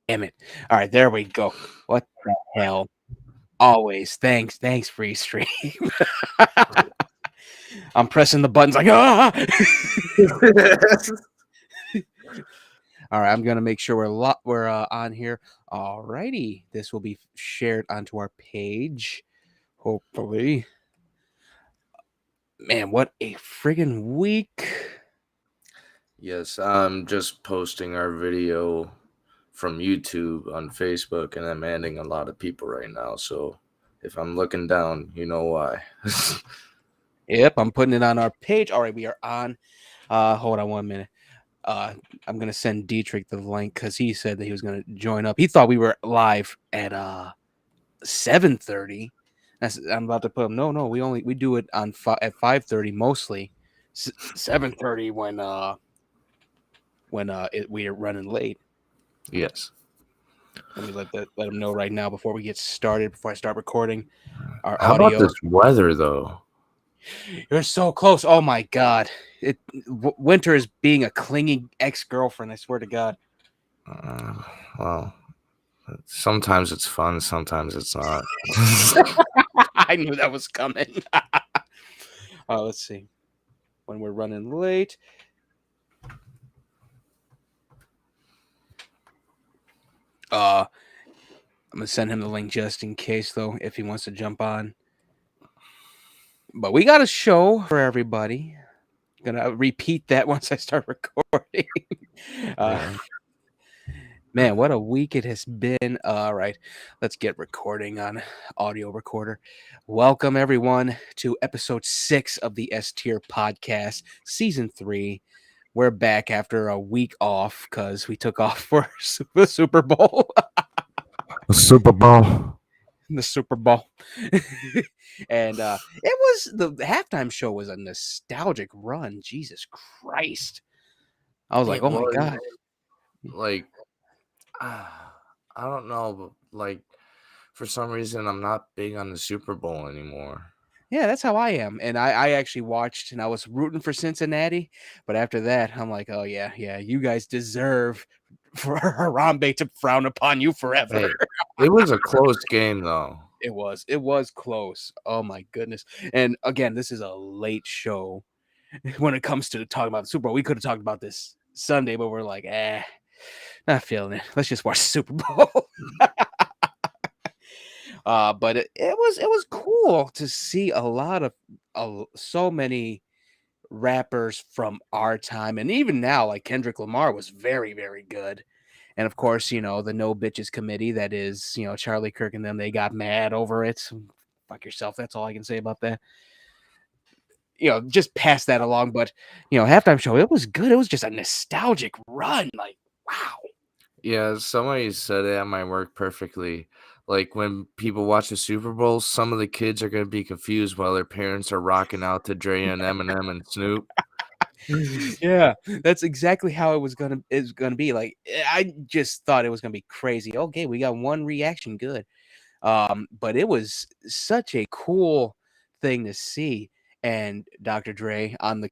Damn it. All right, there we go. What the hell? Always. Thanks, free stream. I'm pressing the buttons like, ah! All right, I'm going to make sure we're on here. All righty. This will be shared onto our page, hopefully. Man, what a friggin' week. Yes, I'm just posting our video from YouTube on Facebook, and I'm adding a lot of people right now. So if I'm looking down, you know why. Yep, I'm putting it on our page. All right, we are on. Hold on 1 minute. I'm gonna send Dietrich the link because he said that he was gonna join up. He thought we were live at 7:30. I'm about to put him. No, we do it on at 5:30 mostly. 7:30 when we are running late. Yes. Let me let him know right now before we get started. Before I start recording our How about audio. this weather, though? You're so close. Oh my god! Winter is being a clingy ex-girlfriend. I swear to God. Well, sometimes it's fun, sometimes it's not. I knew that was coming. Let's see. When we're running late. I'm gonna send him the link just in case, though, if he wants to jump on. But we got a show for everybody. Gonna repeat that once I start recording. Man, what a week it has been. All right, let's get recording on audio recorder. Welcome everyone to episode 6 of the S-Tier podcast, season 3. We're back after a week off because we took off for the Super Bowl. Super Bowl. The Super Bowl. And it was the halftime show was a nostalgic run. Jesus Christ. I was like, oh my God. Like, I don't know, but like, for some reason, I'm not big on the Super Bowl anymore. Yeah, that's how I am. And I actually watched and I was rooting for Cincinnati. But after that, I'm like, oh, yeah, you guys deserve for Harambe to frown upon you forever. Hey, it was a close game, though. It was close. Oh, my goodness. And again, this is a late show when it comes to talking about the Super Bowl. We could have talked about this Sunday, but we're like, not feeling it. Let's just watch the Super Bowl. But it was cool to see a lot of so many rappers from our time, and even now, like Kendrick Lamar was very, very good. And of course, the No Bitches Committee, that is, Charlie Kirk and them, they got mad over it. Fuck yourself. That's all I can say about that. Just pass that along. But halftime show, it was good. It was just a nostalgic run. Like, wow. Yeah, somebody said it at my work perfectly. Like, when people watch the Super Bowl, some of the kids are going to be confused while their parents are rocking out to Dre and Eminem and Snoop. Yeah, that's exactly how it was gonna be. Like, I just thought it was gonna be crazy. Okay, we got one reaction, good. But it was such a cool thing to see. And Dr. Dre on the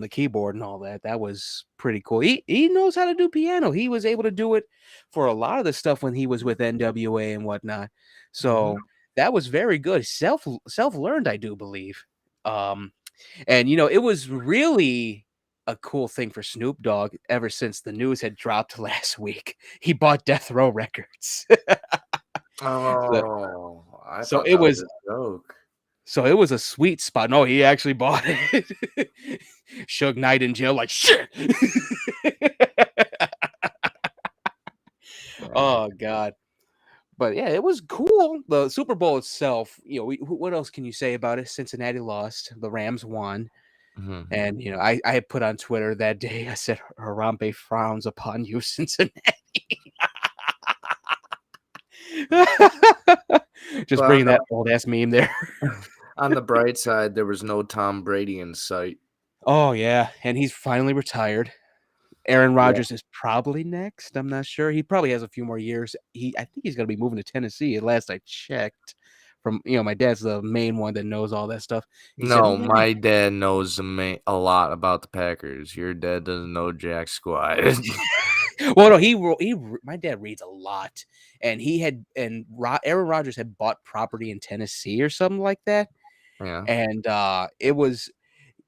keyboard and all that. That was pretty cool. He knows how to do piano. He was able to do it for a lot of the stuff when he was with NWA and whatnot. So that was very good. Self learned, I do believe. And it was really a cool thing for Snoop Dogg ever since the news had dropped last week. He bought Death Row Records. Oh, I So thought it that was was a joke. so it was a sweet spot. No, he actually bought it. Suge Knight in jail, like shit. Oh God. But yeah, it was cool. The Super Bowl itself, what else can you say about it? Cincinnati lost, the Rams won. And I had put on Twitter that day, I said Harambe frowns upon you, Cincinnati. Just But bringing that old ass meme there. on the bright side, there was no Tom Brady in sight. Oh yeah, and he's finally retired. Aaron Rodgers is probably next. I'm not sure. He probably has a few more years. I think he's going to be moving to Tennessee. At last I checked. From my dad's the main one that knows all that stuff. He said, No, my dad knows a lot about the Packers. Your dad doesn't know jack squat. Well, no, my dad reads a lot, and Aaron Rodgers had bought property in Tennessee or something like that, Yeah. and it was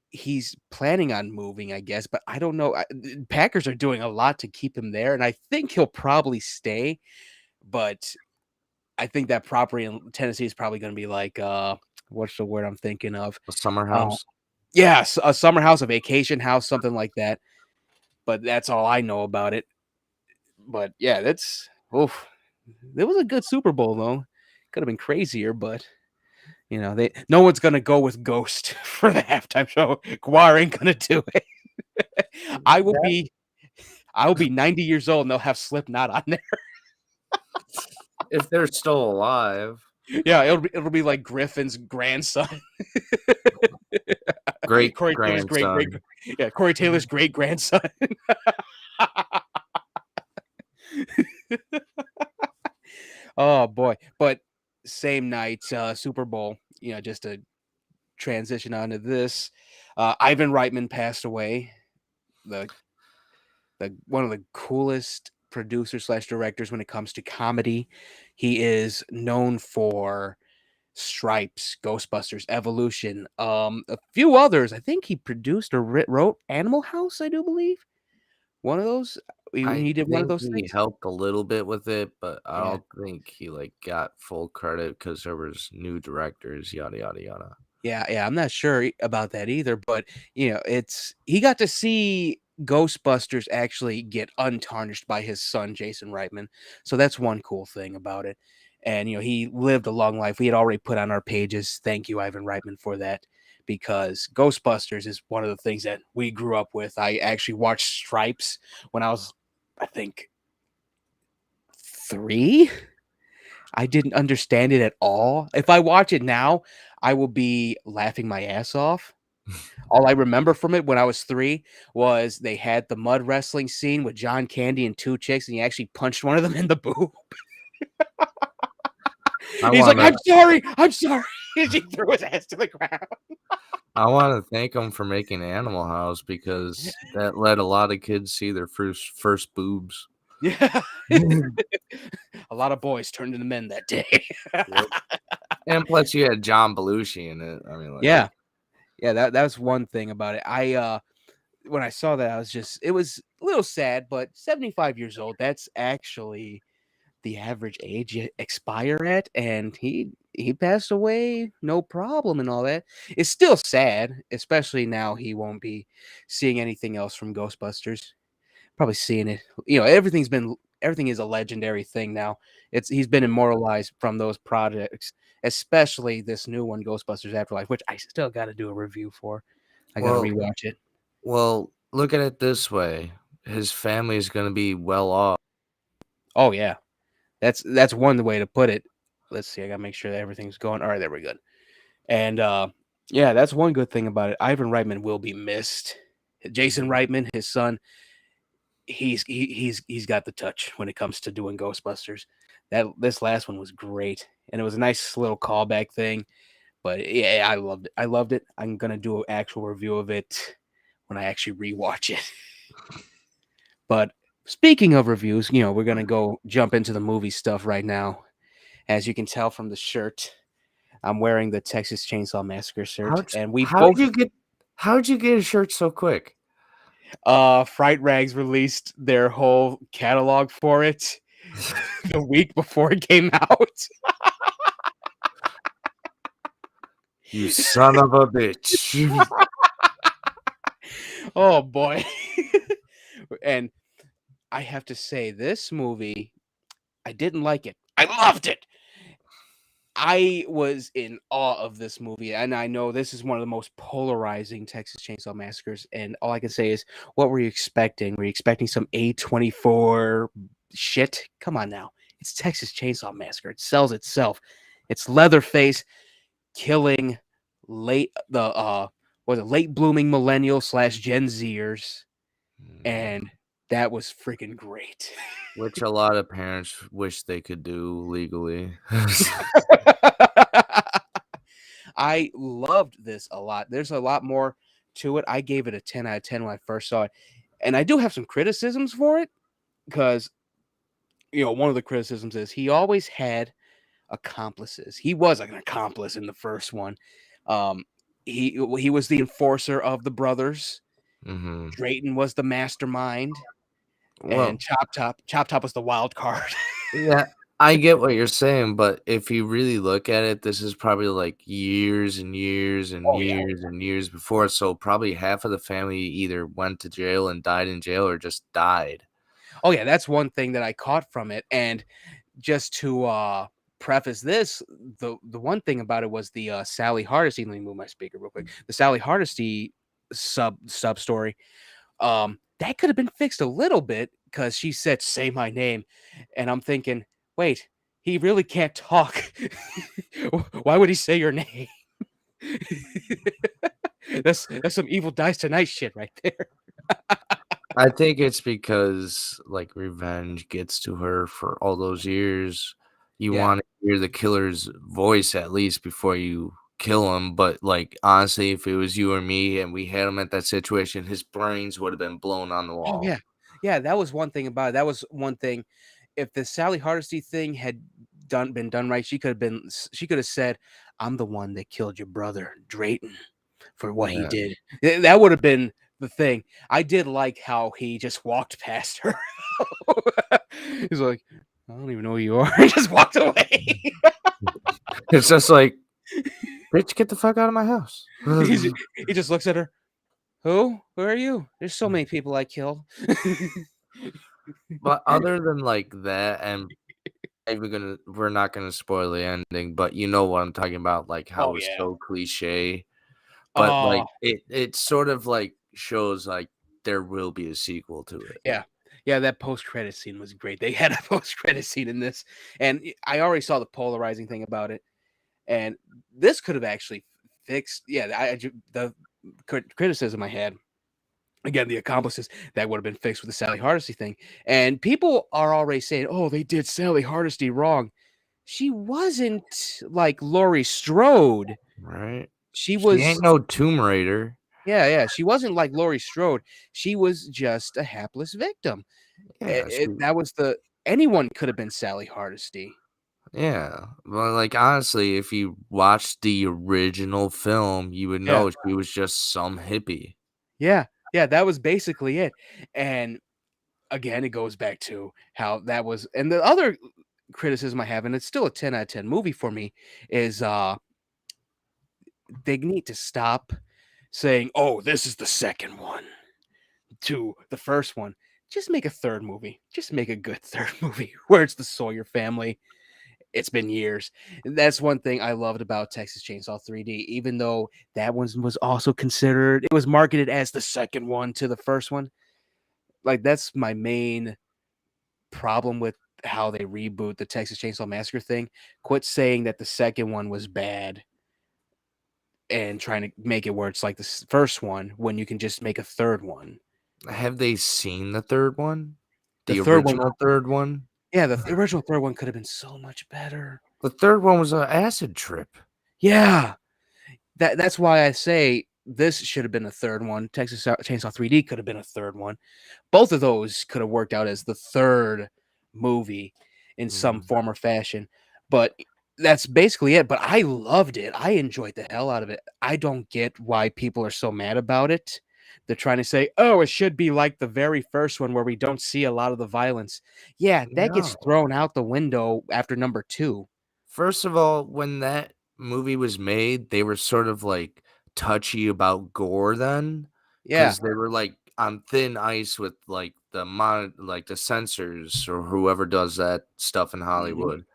he's planning on moving, I guess, but I don't know. Packers are doing a lot to keep him there, and I think he'll probably stay, but I think that property in Tennessee is probably going to be like what's the word I'm thinking of? A summer Uh, house. yes, a summer house, a vacation house, something like that. But that's all I know about it. But yeah, that's oof. It was a good Super Bowl though. Could have been crazier, but they no one's gonna go with Ghost for the halftime show. Guar ain't gonna do it. I will That be I will be 90 years old and they'll have Slipknot on there. if they're still alive. Yeah, it'll be like Griffin's grandson. Great Corey Taylor's great grandson. yeah, Corey Taylor's great grandson. Oh boy. But same night, Super Bowl, just to transition onto this. Ivan Reitman passed away. The one of the coolest producers slash directors when it comes to comedy. He is known for Stripes, Ghostbusters, Evolution, a few others. I think he produced or wrote Animal House, I do believe. One of those. I He did one of think those he things. helped a little bit with it, but I Yeah. don't think he like got full credit because there was new directors, yada yada yada. Yeah, I'm not sure about that either, but it's he got to see Ghostbusters actually get untarnished by his son Jason Reitman. So that's one cool thing about it. And he lived a long life. We had already put on our pages, thank you Ivan Reitman for that, because Ghostbusters is one of the things that we grew up with. I actually watched Stripes when I was I think 3. I didn't understand it at all. If I watch it now, I will be laughing my ass off. All I remember from it when I was 3 was they had the mud wrestling scene with John Candy and 2 chicks, and he actually punched one of them in the boob. I He's like, wanna "I'm sorry, I'm sorry." And he threw his ass to the ground. I wanna thank him for making Animal House because that let a lot of kids see their first boobs. Yeah. A lot of boys turned into men that day. Yep. And plus you had John Belushi in it. I mean, like, Yeah. Yeah, that's one thing about it. When I saw that, it was a little sad, but 75 years old, that's actually the average age you expire at, and he passed away no problem and all that. It's still sad, especially now he won't be seeing anything else from Ghostbusters. Probably seeing it. Everything is a legendary thing now. He's been immortalized from those projects, especially this new one, Ghostbusters Afterlife, which I still got to do a review for. I got to well rewatch it. well, look at it this way. His family is gonna be well off. Oh yeah, that's one way to put it. Let's see. I gotta make sure that everything's going. All right, there we go. And yeah, that's one good thing about it. Ivan Reitman will be missed. Jason Reitman, his son, he's got the touch when it comes to doing Ghostbusters. This last one was great, and it was a nice little callback thing. But yeah, I loved it. I loved it. I'm gonna do an actual review of it when I actually rewatch it. But speaking of reviews, we're gonna go jump into the movie stuff right now. As you can tell from the shirt, I'm wearing the Texas Chainsaw Massacre shirt, How'd and we how'd you both get how'd you get a shirt so quick? Fright Rags released their whole catalog for it the week before it came out. You son of a bitch. Oh boy. And I have to say, this movie, I didn't like it. I loved it. I was in awe of this movie, and I know this is one of the most polarizing Texas Chainsaw Massacres. And all I can say is, what were you expecting? Were you expecting some A24 shit? Come on now, it's Texas Chainsaw Massacre. It sells itself. It's Leatherface killing late blooming millennial slash Gen Zers, and that was freaking great. Which a lot of parents wish they could do legally. I loved this a lot. There's a lot more to it. I gave it a 10 out of 10 when I first saw it. And I do have some criticisms for it, because one of the criticisms is he always had accomplices. He was like an accomplice in the first one. Um, he was the enforcer of the brothers. Mm-hmm. Drayton was the mastermind, and Well, Chop Top was the wild card. yeah, I get what you're saying, but if you really look at it, this is probably like years and years and Oh yeah, years and years before. So probably half of the family either went to jail and died in jail or just died. oh yeah. That's one thing that I caught from it. And just to preface this, the one thing about it was the Sally Hardesty. Let me move my speaker real quick. The Sally Hardesty sub story. That could have been fixed a little bit because she said, "Say my name," and I'm thinking, wait, he really can't talk. Why would he say your name? That's some evil dies tonight shit right there. I think it's because like revenge gets to her for all those years. You Yeah. want to hear the killer's voice at least before you kill him. But like honestly, if it was you or me and we had him at that situation, his brains would have been blown on the Oh wall. yeah. Yeah, that was one thing about it. That was one thing. If the Sally Hardesty thing had been done right, she could have said, "I'm the one that killed your brother, Drayton, for what he Yeah. did." That would have been the thing. I did like how he just walked past her. He's like, "I don't even know who you are." He just walked away. It's just like, bitch, get the fuck out of my house. He's, he just looks at her. Who? Who are you? There's so many people I killed. But other than like that, and we're not gonna spoil the ending, but you know what I'm talking about, like how Oh it was yeah. so cliche. But Oh like it sort of like shows like there will be a sequel to it. yeah. Yeah, that post-credit scene was great. They had a post-credit scene in this, and I already saw the polarizing thing about it, and this could have actually fixed. Yeah, the criticism I had again, the accomplices that would have been fixed with the Sally Hardesty thing, and people are already saying, "Oh, they did Sally Hardesty wrong." She wasn't like Laurie Strode. Right? She She was ain't no Tomb Raider. yeah. She wasn't like Laurie Strode. She was just a hapless victim. Yeah, That was the anyone could have been Sally Hardesty. yeah. Well, like honestly, if you watched the original film, you would Yeah, know she was just some hippie. yeah, yeah. That was basically it. And again, it goes back to how that was. And the other criticism I have, and it's still a 10 out of 10 movie for me, is they need to stop saying, "Oh, this is the second one," to the first one. Just make a third movie. Just make a good third movie where it's the Sawyer family. It's been years. That's one thing I loved about Texas Chainsaw 3D, even though that one was also considered, it was marketed as the second one to the first one. Like, that's my main problem with how they reboot the Texas Chainsaw Massacre thing. Quit saying that the second one was bad and trying to make it where it's like the first one when you can just make a third one. Have they seen the third one? The The third one, original third one? yeah, the original third one could have been so much better. The third one was an acid trip. Yeah, that's why I say this should have been a third one. Texas Chainsaw 3D could have been a third one. Both of those could have worked out as the third movie in some Mhm. form or fashion. But that's basically it. But I loved it. I enjoyed the hell out of it. I don't get why people are so mad about it. They're trying to say, oh, it should be like the very first one where we don't see a lot of the violence. Yeah, that gets No. thrown out the window after number two. First of all, when that movie was made, they were sort of like touchy about gore then, Yeah. because they were like on thin ice with like like the censors or whoever does that stuff in Mhm. Hollywood.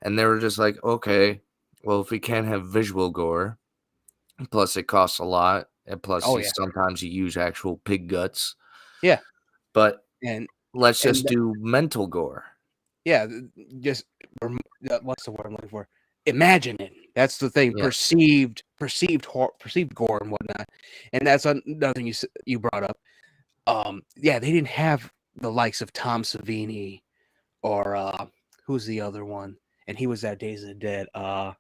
And they were just like, okay, well, if we can't have visual gore, plus it costs a lot, and plus Oh, you yeah. sometimes you use actual pig guts, Yeah. but And, let's and just do mental gore. yeah, just what's the word I'm looking for? Imagine it. That's the thing. Yeah. Perceived gore and whatnot. And that's another thing you brought up. Yeah, they didn't have the likes of Tom Savini or who's the other one? And he was at Days of the Dead. I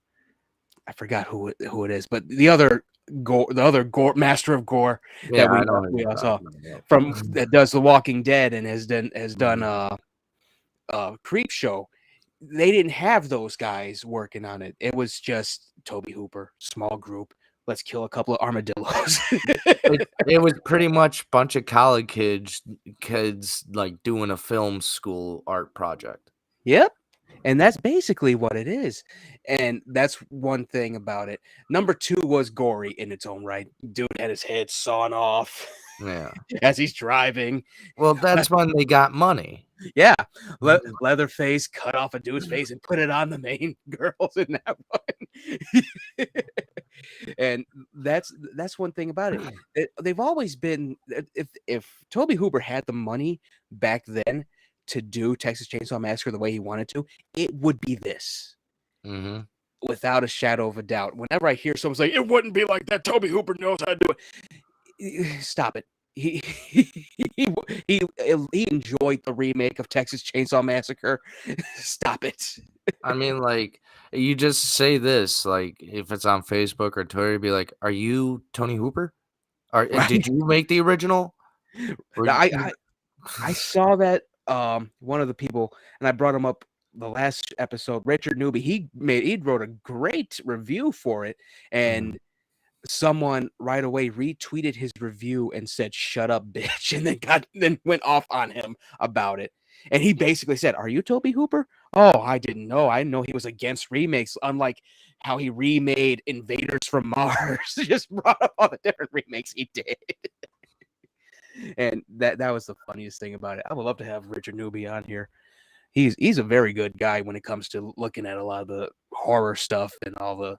forgot who it is, but the other Gore, the other Gore, master of Gore that Yeah, I know who we you're all saw talking about. from that does The Walking Dead and has done Mhm. Creep Show. They didn't have those guys working on it. It was just Toby Hooper, small group. Let's kill a couple of armadillos. It was pretty much bunch of college kids, like, doing a film school art project. Yep. And that's basically what it is. And that's one thing about it. Number two was gory in its own right. Dude had his head sawn off Yeah. as he's driving. Well, that's when they got money. Yeah. Leatherface cut off a dude's face and put it on the main girls in that one. And that's one thing about it. They've always been, if Toby Hooper had the money back then to do Texas Chainsaw Massacre the way he wanted to, it would be this. Mhm. Without a shadow of a doubt. Whenever I hear someone say it wouldn't be like that, Toby Hooper knows how to do it. Stop it. He he he enjoyed the remake of Texas Chainsaw Massacre. Stop it. I mean, like, you just say this, like, if it's on Facebook or Twitter, you'd be like, "Are you Tony Hooper? Right? Did you make the original? Were Now, you" I saw that one of the people, and I brought him up the last episode, Richard Newby. He wrote a great review for it, Mhm. and someone right away retweeted his review and said, "Shut up, bitch," and then went off on him about it. And he basically said, "Are you Toby Hooper?" Oh, I didn't know. I know he was against remakes, unlike how he remade Invaders from Mars. Just brought up all the different remakes he did. And that was the funniest thing about it. I would love to have Richard Newby on here. He's a very good guy when it comes to looking at a lot of the horror stuff and all the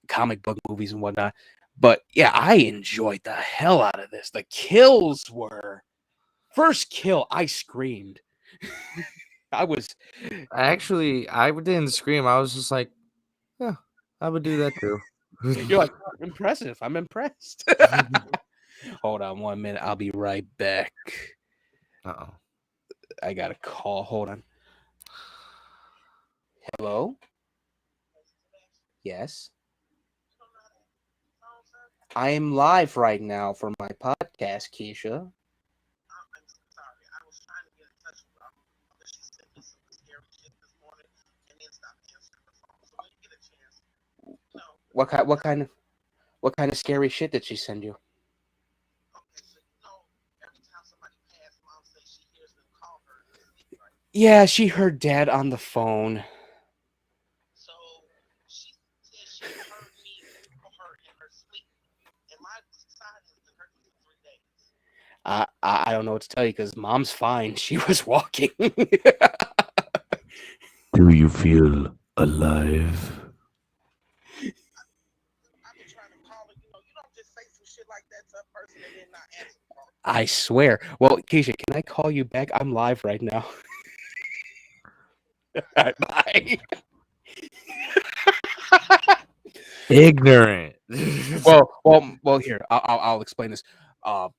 comic book movies and whatnot. But yeah, I enjoyed the hell out of this. The kills were first kill, I screamed. I was Actually, I didn't scream. I was just like, "Yeah, I would do that too." you're like impressive. I'm impressed. Hold on 1 minute. I'll be right back. Uh-oh. I got a call. Hold on. Hello? Yes. I am live right now for my podcast, Keisha. What kind of scary shit did she send you? Yeah, she heard dad on the phone. I don't know what to tell you because mom's fine. She was walking. Do you feel alive? I swear. Well, Keisha, can I call you back? I'm live right now. Bye. Ignorant. Well. Here, I'll explain this. Uh,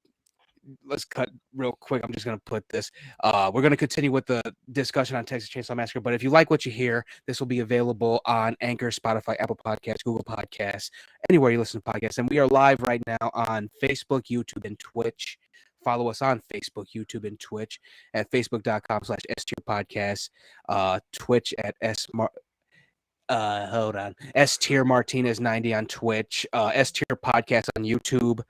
let's cut real quick. I'm just gonna put this. We're gonna continue with the discussion on Texas Chainsaw Massacre. But if you like what you hear, this will be available on Anchor, Spotify, Apple Podcasts, Google Podcasts, anywhere you listen to podcasts. And we are live right now on Facebook, YouTube, and Twitch. Follow us on Facebook, YouTube, and Twitch at facebook.com/S-TierPodcast, Twitch at hold on, S-Tier Martinez 90 on Twitch, S-Tier Podcast on YouTube.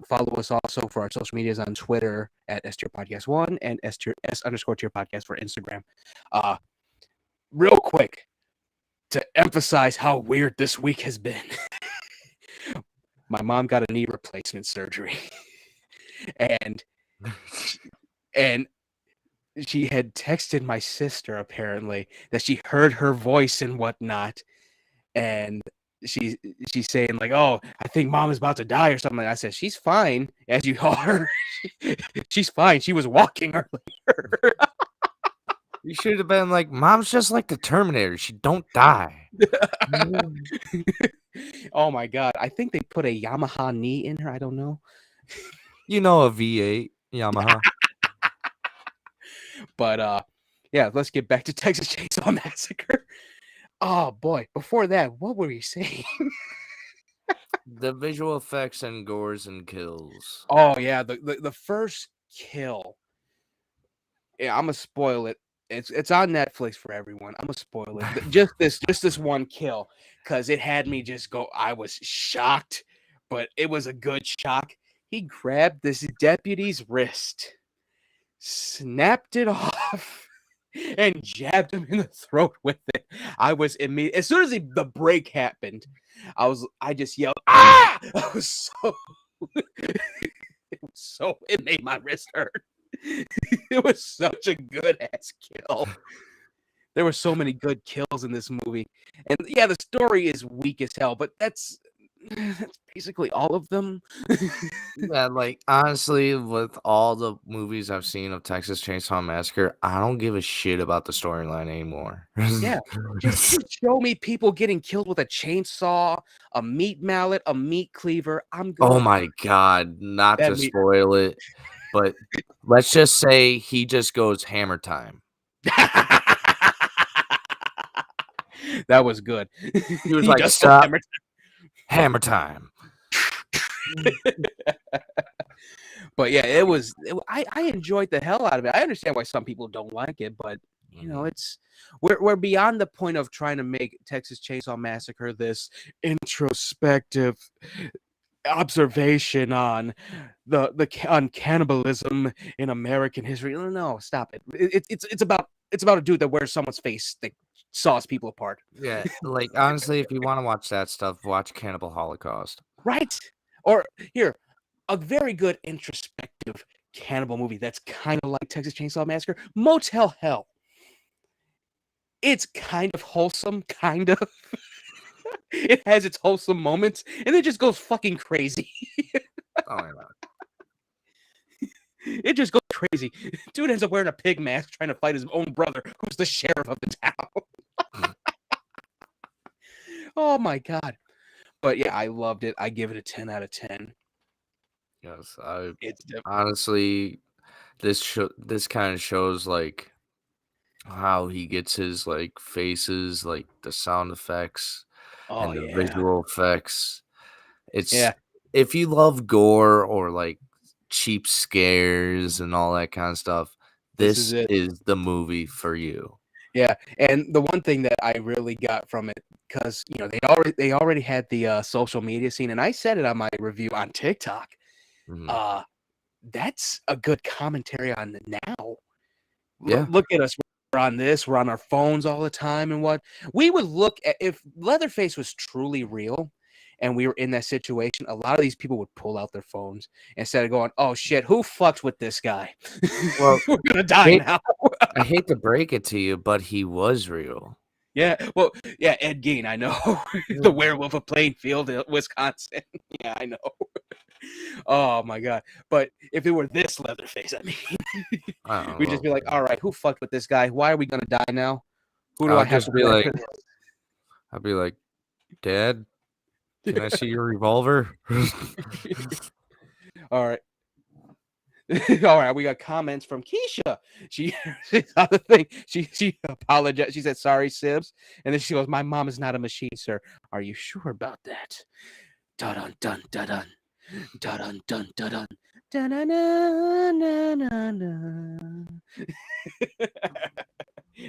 Follow us also for our social medias on Twitter at S-Tier Podcast 1 and S_Tier Podcast for Instagram. Real quick, to emphasize how weird this week has been. My mom got a knee replacement surgery. and and she had texted my sister apparently that she heard her voice and whatnot, and she's saying like, "Oh, I think mom is about to die or something." I said, "She's fine, as you are. She's fine. She was walking earlier." You should have been like, "Mom's just like the Terminator. She don't die." Oh my god, I think they put a Yamaha knee in her. I don't know, You know, a V8 Yamaha. but yeah, let's get back to Texas Chainsaw Massacre. Oh boy, before that, what were we saying? The visual effects and gores and kills. Oh yeah, the first kill. Yeah, I'm gonna spoil it. It's on Netflix for everyone. I'm gonna spoil it. Just this one kill, because it had me just go. I was shocked, but it was a good shock. He grabbed this deputy's wrist, snapped it off, and jabbed him in the throat with it. I was immediate as soon as the break happened. I just yelled, "Ah!" I was so it made my wrist hurt. It was such a good ass kill. There were so many good kills in this movie, and yeah, the story is weak as hell, but that's basically all of them. Yeah, like honestly, with all the movies I've seen of Texas Chainsaw Massacre, I don't give a shit about the storyline anymore. Yeah, just show me people getting killed with a chainsaw, a meat mallet, a meat cleaver. I'm Oh good. my god, not That to meat. spoil it, but let's just say he just goes hammer time. That was good. He was He like, does go "Stop, hammer. hammer time." But yeah, I enjoyed the hell out of it. I understand why some people don't like it, but Mhm. it's we're beyond the point of trying to make Texas Chainsaw Massacre this introspective observation on on cannibalism in American history. No, no, stop it. It's about a dude that wears someone's face that saws people apart. Yeah, like honestly, if you want to watch that stuff, watch Cannibal Holocaust. Right? Or here, a very good introspective cannibal movie that's kind of like Texas Chainsaw Massacre, Motel Hell. It's kind of wholesome, kind of. It has its wholesome moments, and it just goes fucking crazy. Oh my god. It just goes crazy. Dude ends up wearing a pig mask trying to fight his own brother, who's the sheriff of the town. Oh my god. But yeah, I loved it. I give it a 10 out of 10. Yes, I It's honestly this kind of shows like how he gets his like faces, like the sound effects oh and the yeah. visual effects. It's Yeah, if you love gore or like cheap scares and all that kind of stuff, this is this it. is the movie for you. Yeah, and the one thing that I really got from it, because they already had the social media scene, and I said it on my review on TikTok. Mhm. Uh, that's a good commentary on the now. Yeah. Look at us. We're on this. We're on our phones all the time, and what we would look at if Leatherface was truly real, and we were in that situation. A lot of these people would pull out their phones instead of going, "Oh shit, who fucked with this guy? Well, We're gonna die hate, now." I hate to break it to you, but he was real. Yeah, well, yeah, Ed Gein, I know. The Yeah. werewolf of Plainfield, Wisconsin. Yeah, I know. Oh my god. But if it were this Leatherface, I mean, I don't we'd just know. be like, all right, who fucked with this guy? Why are we gonna die now? Who do I I'll have just to be blame like, for I'll be like, Dad, this? can I see your revolver? All right. All right, we got comments from Keisha. She saw the thing. She apologized. She said, "Sorry, Sibs," and then she goes, "My mom is not a machine, sir. Are you sure about that?" Dun dun dun dun dun dun dun dun dun dun dun dun dun.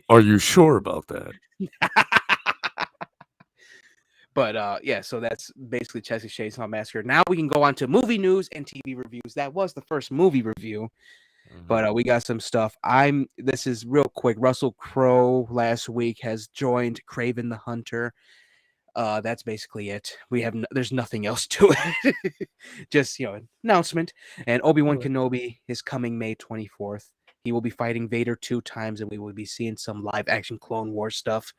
Are you sure about that? But yeah, so that's basically Texas Chainsaw Massacre. Now we can go on to movie news and TV reviews. That was the first movie review. Mhm. But we got some stuff. This is real quick. Russell Crowe last week has joined Craven the Hunter. That's basically it. There's nothing else to it. Just announcement. And Obi-Wan Okay. Kenobi is coming May 24th. He will be fighting Vader 2 times, and we will be seeing some live action Clone Wars stuff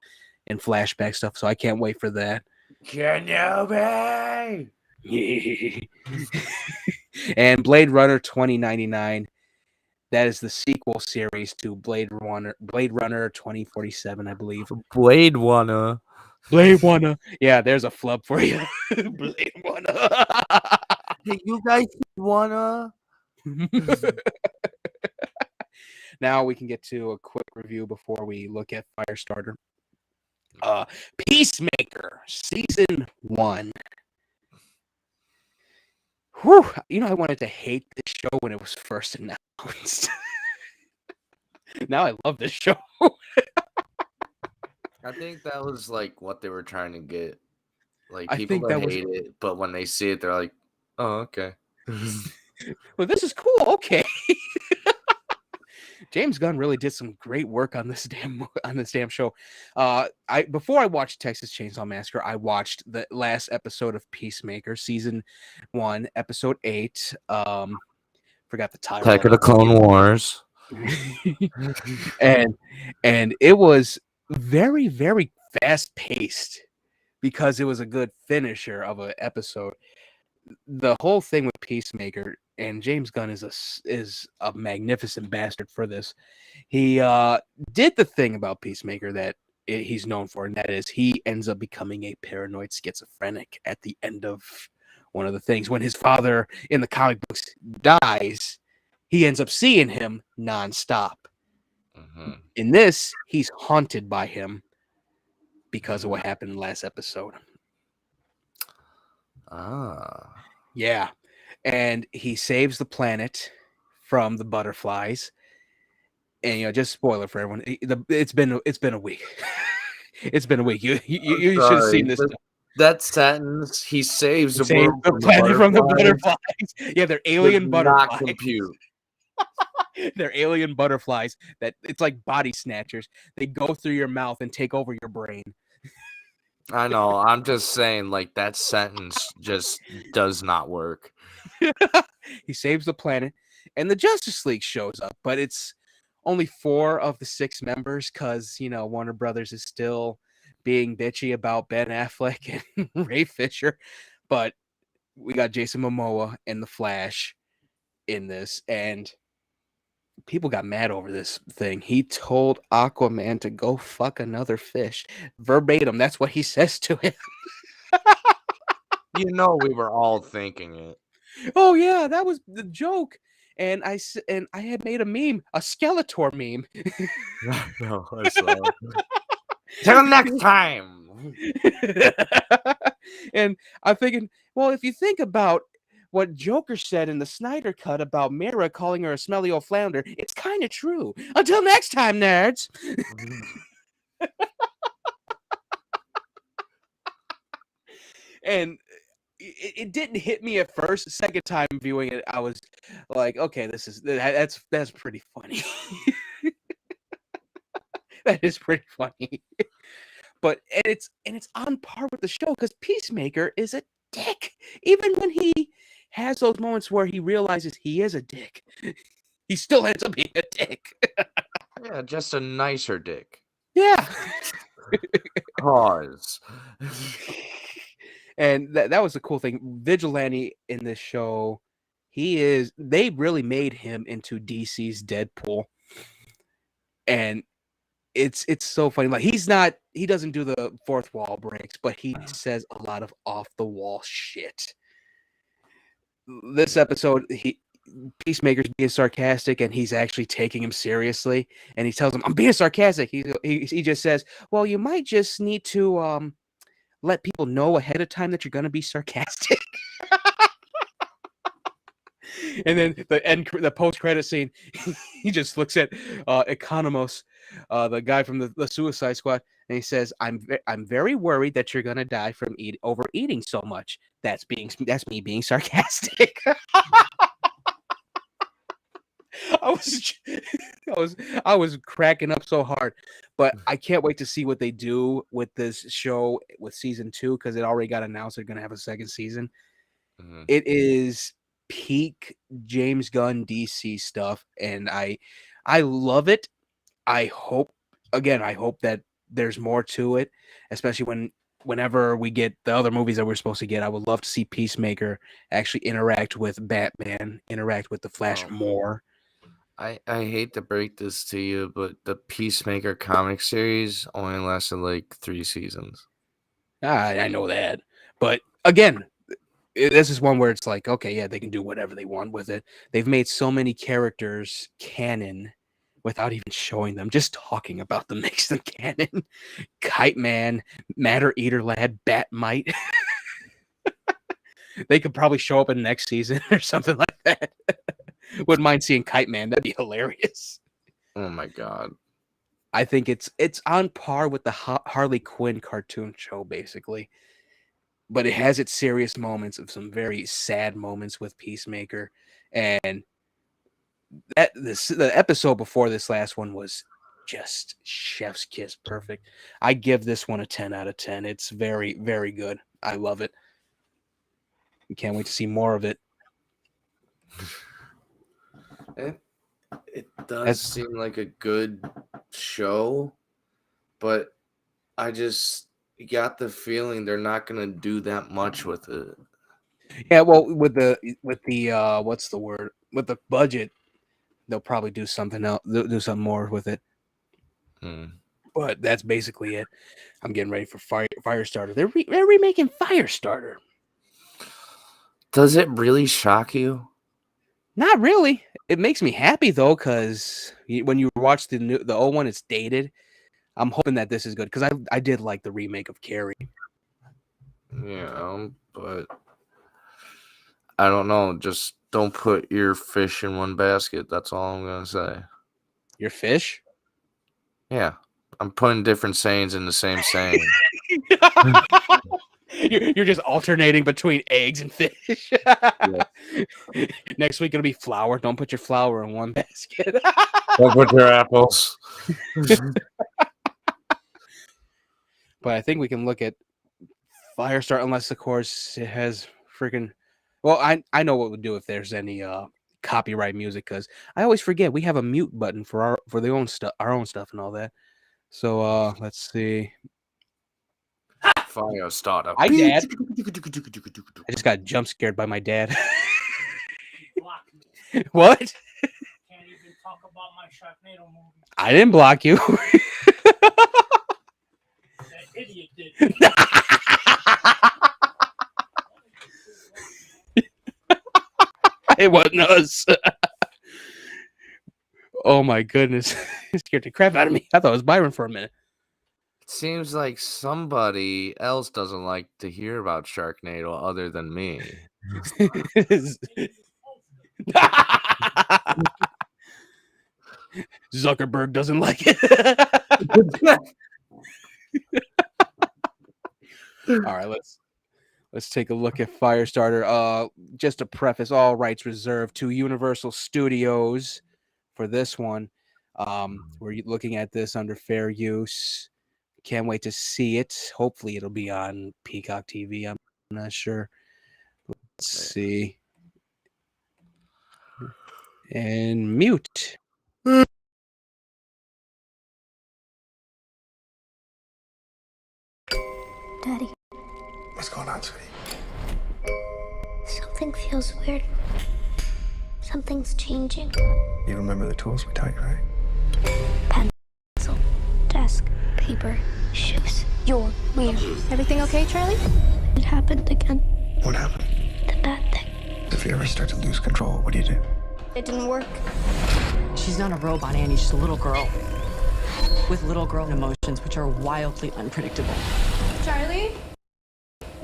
and flashback stuff. So I can't wait for that. Kenobi! And Blade Runner 2099. That is the sequel series to Blade Runner 2047, I believe. Blade wanna. Blade Runner. Yeah, there's a flub for you. Blade Runner. Hey, you guys wanna? Now we can get to a quick review before we look at Firestarter. Uh, Peacemaker Season 1. Whew, I wanted to hate this show when it was first announced. Now I love this show. I think that was like what they were trying to get. Like I people think that that was hate it, but when they see it, they're like, "Oh, okay." well. This is cool. Okay, James Gunn really did some great work on this damn show. I before I watched Texas Chainsaw Massacre, I watched the last episode of Peacemaker, season 1, episode 8. Forgot the title Attack of of the it, but Clone Wars. and it was very very fast paced because it was a good finisher of an episode. The whole thing with Peacemaker, and James Gunn is a magnificent bastard for this. He did the thing about Peacemaker that he's known for, and that is he ends up becoming a paranoid schizophrenic at the end of one of the things. When his father in the comic books dies, he ends up seeing him nonstop. Mhm. In this, he's haunted by him because of what happened in the last episode. Ah. Yeah. And he saves the planet from the butterflies. And just spoiler for everyone. It's been a week. It's been a week. You should have seen Sorry. this stuff. That sentence, he saves He the saves world the from the planet from the butterflies, butterflies. Yeah, they're does alien not butterflies. compute. They're alien butterflies that it's like body snatchers. They go through your mouth and take over your brain. I know. I'm just saying, like, that sentence just does not work. He saves the planet, and the Justice League shows up, but it's only 4 of the 6 members because Warner Brothers is still being bitchy about Ben Affleck and Ray Fisher. But we got Jason Momoa and the Flash in this, and people got mad over this thing. He told Aquaman to go fuck another fish verbatim. That's what he says to him. You know, we were all thinking it. Oh yeah, that was the joke. And I had made a meme, a Skeletor meme. No, I saw it. Till next time. And I'm thinking, well, if you think about what Joker said in the Snyder Cut about Mira calling her a smelly old flounder, it's kind of true. Until next time, nerds. And it didn't hit me at first. Second time viewing it, I was like, okay, that's pretty funny. That is pretty funny. But it's on par with the show because Peacemaker is a dick. Even when he has those moments where he realizes he is a dick, he still ends up being a dick. Yeah, just a nicer dick. Yeah. Pause. And that was the cool thing. Vigilante in this show, they really made him into DC's Deadpool. And it's so funny. Like he doesn't do the fourth wall breaks, but he says a lot of off the wall shit. This episode, Peacemaker's being sarcastic, and he's actually taking him seriously. And he tells him, "I'm being sarcastic." He just says, "Well, you might just need to let people know ahead of time that you're going to be sarcastic." And then the post credit scene, he just looks at Economos, the guy from the Suicide Squad, and he says, "I'm very worried that you're gonna die from overeating so much. That's me being sarcastic." I was I was cracking up so hard, but I can't wait to see what they do with this show with season 2 because it already got announced they're gonna have a second season. Mhm. It is peak James Gunn DC stuff, and I love it. I hope that there's more to it, especially whenever we get the other movies that we're supposed to get. I would love to see Peacemaker actually interact with Batman, interact with the Flash Oh. more. I hate to break this to you, but the Peacemaker comic series only lasted like 3 seasons. I know that, but again, this is one where it's like, okay, yeah, they can do whatever they want with it. They've made so many characters canon without even showing them, just talking about them makes them canon. Kite Man, Matter Eater Lad, Batmite. They could probably show up in next season or something like that. Wouldn't mind seeing Kite Man. That'd be hilarious. Oh my god. I think it's on par with the Harley Quinn cartoon show, basically. But it has its serious moments of some very sad moments with Peacemaker, and the episode before this last one was just chef's kiss perfect. I give this one a 10 out of 10. It's very, very good. I love it. Can't wait to see more of it. It does seem like a good show, but I just got the feeling they're not gonna do that much with it. Yeah, well, with the what's the word? With the budget, they'll probably do something else. They'll do something more with it. But that's basically it. I'm getting ready for Firestarter. They're remaking Firestarter. Does it really shock you? Not really. It makes me happy though, because when you watch the old one, it's dated. I'm hoping that this is good because I did like the remake of Carrie. Yeah, but I don't know. Just don't put your fish in one basket. That's all I'm gonna say. Your fish? Yeah, I'm putting different sayings in the same saying. You're just alternating between eggs and fish. Yeah. Next week it'll be flour. Don't put your flour in one basket. Don't put your apples. But I think we can look at Firestar, unless of course it has freaking. Well, I know what we'll do if there's any copyright music, because I always forget we have a mute button for our own stuff and all that. So let's see. Firestarter. Hi, Dad. I just got jump scared by my dad. What? Can't even talk about my Sharknado movie. I didn't block you. That idiot did. It wasn't us. Oh my goodness. It scared the crap out of me. I thought it was Byron for a minute. Seems like somebody else doesn't like to hear about Sharknado other than me. Zuckerberg doesn't like it. All right, let's take a look at Firestarter. Just to preface, all rights reserved to Universal Studios for this one. We're looking at this under fair use. Can't wait to see it. Hopefully it'll be on Peacock TV. I'm not sure. Let's see. And mute. Daddy. What's going on, sweetie? Something feels weird. Something's changing. You remember the tools we taught you, right? Pencil, desk, paper, shoes. You're weird. Everything okay, Charlie? It happened again. What happened? The bad thing. If you ever start to lose control, what do you do? It didn't work. She's not a robot, Annie. She's a little girl with little girl emotions, which are wildly unpredictable. Charlie?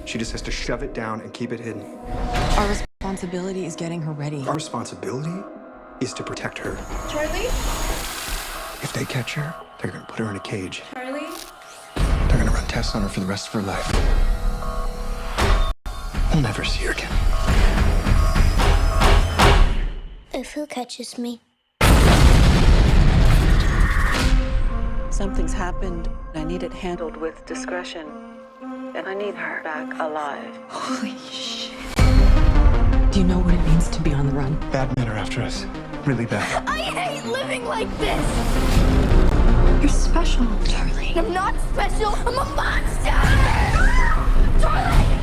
She just has to shove it down and keep it hidden. Our responsibility is getting her ready. Our responsibility is to protect her. Charlie? If they catch her, they're gonna put her in a cage. Charlie? They're gonna run tests on her for the rest of her life. We'll never see her again. If who catches me? Something's happened. I need it handled with discretion. And I need her back alive. Holy shit. Do you know what it means to be on the run? Bad men are after us. Really bad. I hate living like this! You're special, Charlie. I'm not special, I'm a monster! Charlie!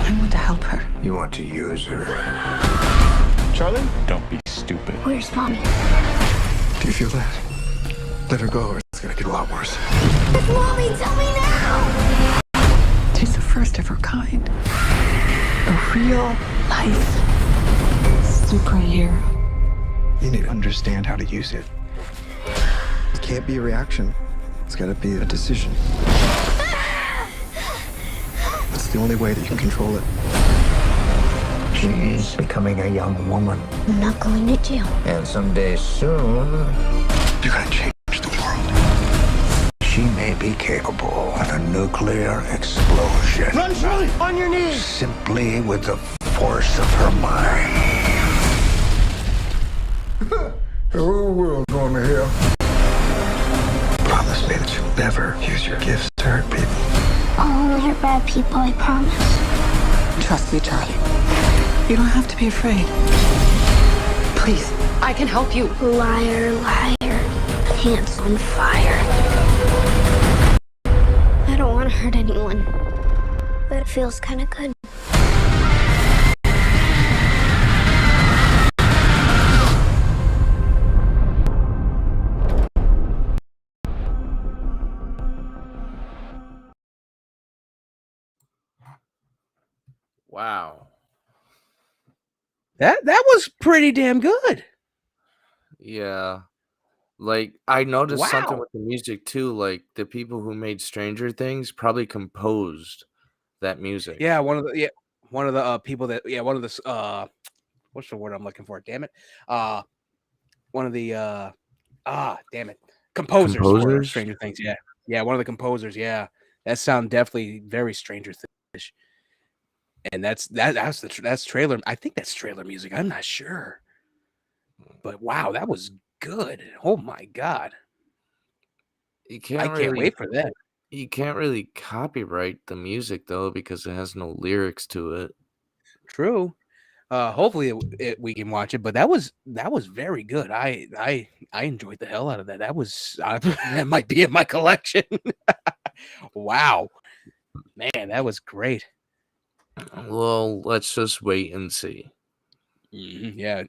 I want to help her. You want to use her. Charlie? Don't be stupid. Where's Mommy? Do you feel that? Let her go or it's gonna get a lot worse. It's Mommy, tell me now! She's the first of her kind. A real life superhero. You need to understand how to use it. It can't be a reaction. It's gotta be a decision. It's It's the only way that you can control it. She's becoming a young woman. I'm not going to jail. And someday soon, you're gonna change the world. She may be capable of a nuclear explosion. Run, Charlie! On your knees! Simply with the force of her mind. The whole world going to hell. Promise me that you'll never use your gifts to hurt people. I'll only hurt bad people, I promise. Trust me, Charlie. You don't have to be afraid. Please, I can help you. Liar, liar, pants on fire. I don't want to hurt anyone, but it feels kind of good. Wow. That was pretty damn good. Yeah. Like, I noticed something Wow. with the music too. Like, the people who made Stranger Things probably composed that music. Yeah, one of the people that one of the what's the word I'm looking for? Damn it. One of the damn it. Composers for Composers? Stranger Things. Yeah. Yeah, one of the composers, yeah. That sound definitely very Stranger Things. And that's trailer. I think that's trailer music. I'm not sure. But wow, that was good. Oh my god. You I can't can't really wait for that. you can't really copyright the music though because it has no lyrics to it. True. Hopefully we can watch it, but that was very good. I enjoyed the hell out of that. That was that might be in my collection. Wow, man, that was great. Well, let's just wait and see. Yeah,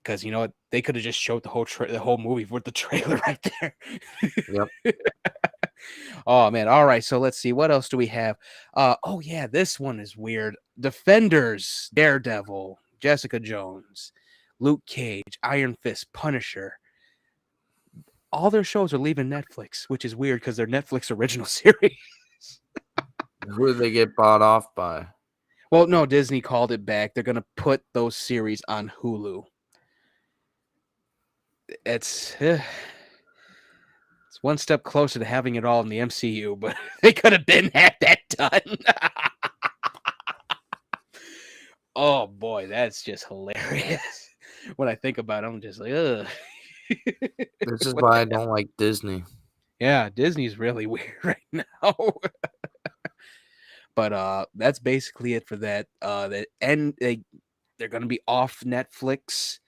because you know what, they could have just showed the whole movie with the trailer right there. Yep. Oh man, all right. So let's see, what else do we have? Oh yeah, this one is weird. Defenders, Daredevil, Jessica Jones, Luke Cage, Iron Fist, Punisher. All their shows are leaving Netflix, which is weird because they're Netflix original series. Who did they get bought off by? Well, no, Disney called it back. They're gonna put those series on Hulu. It's one step closer to having it all in the MCU, but they could have been had that done. Oh boy, that's just hilarious. When I think about it, I'm just like, ugh. This is why I don't like Disney. Yeah, Disney's really weird right now. But that's basically it for that. They're going to be off Netflix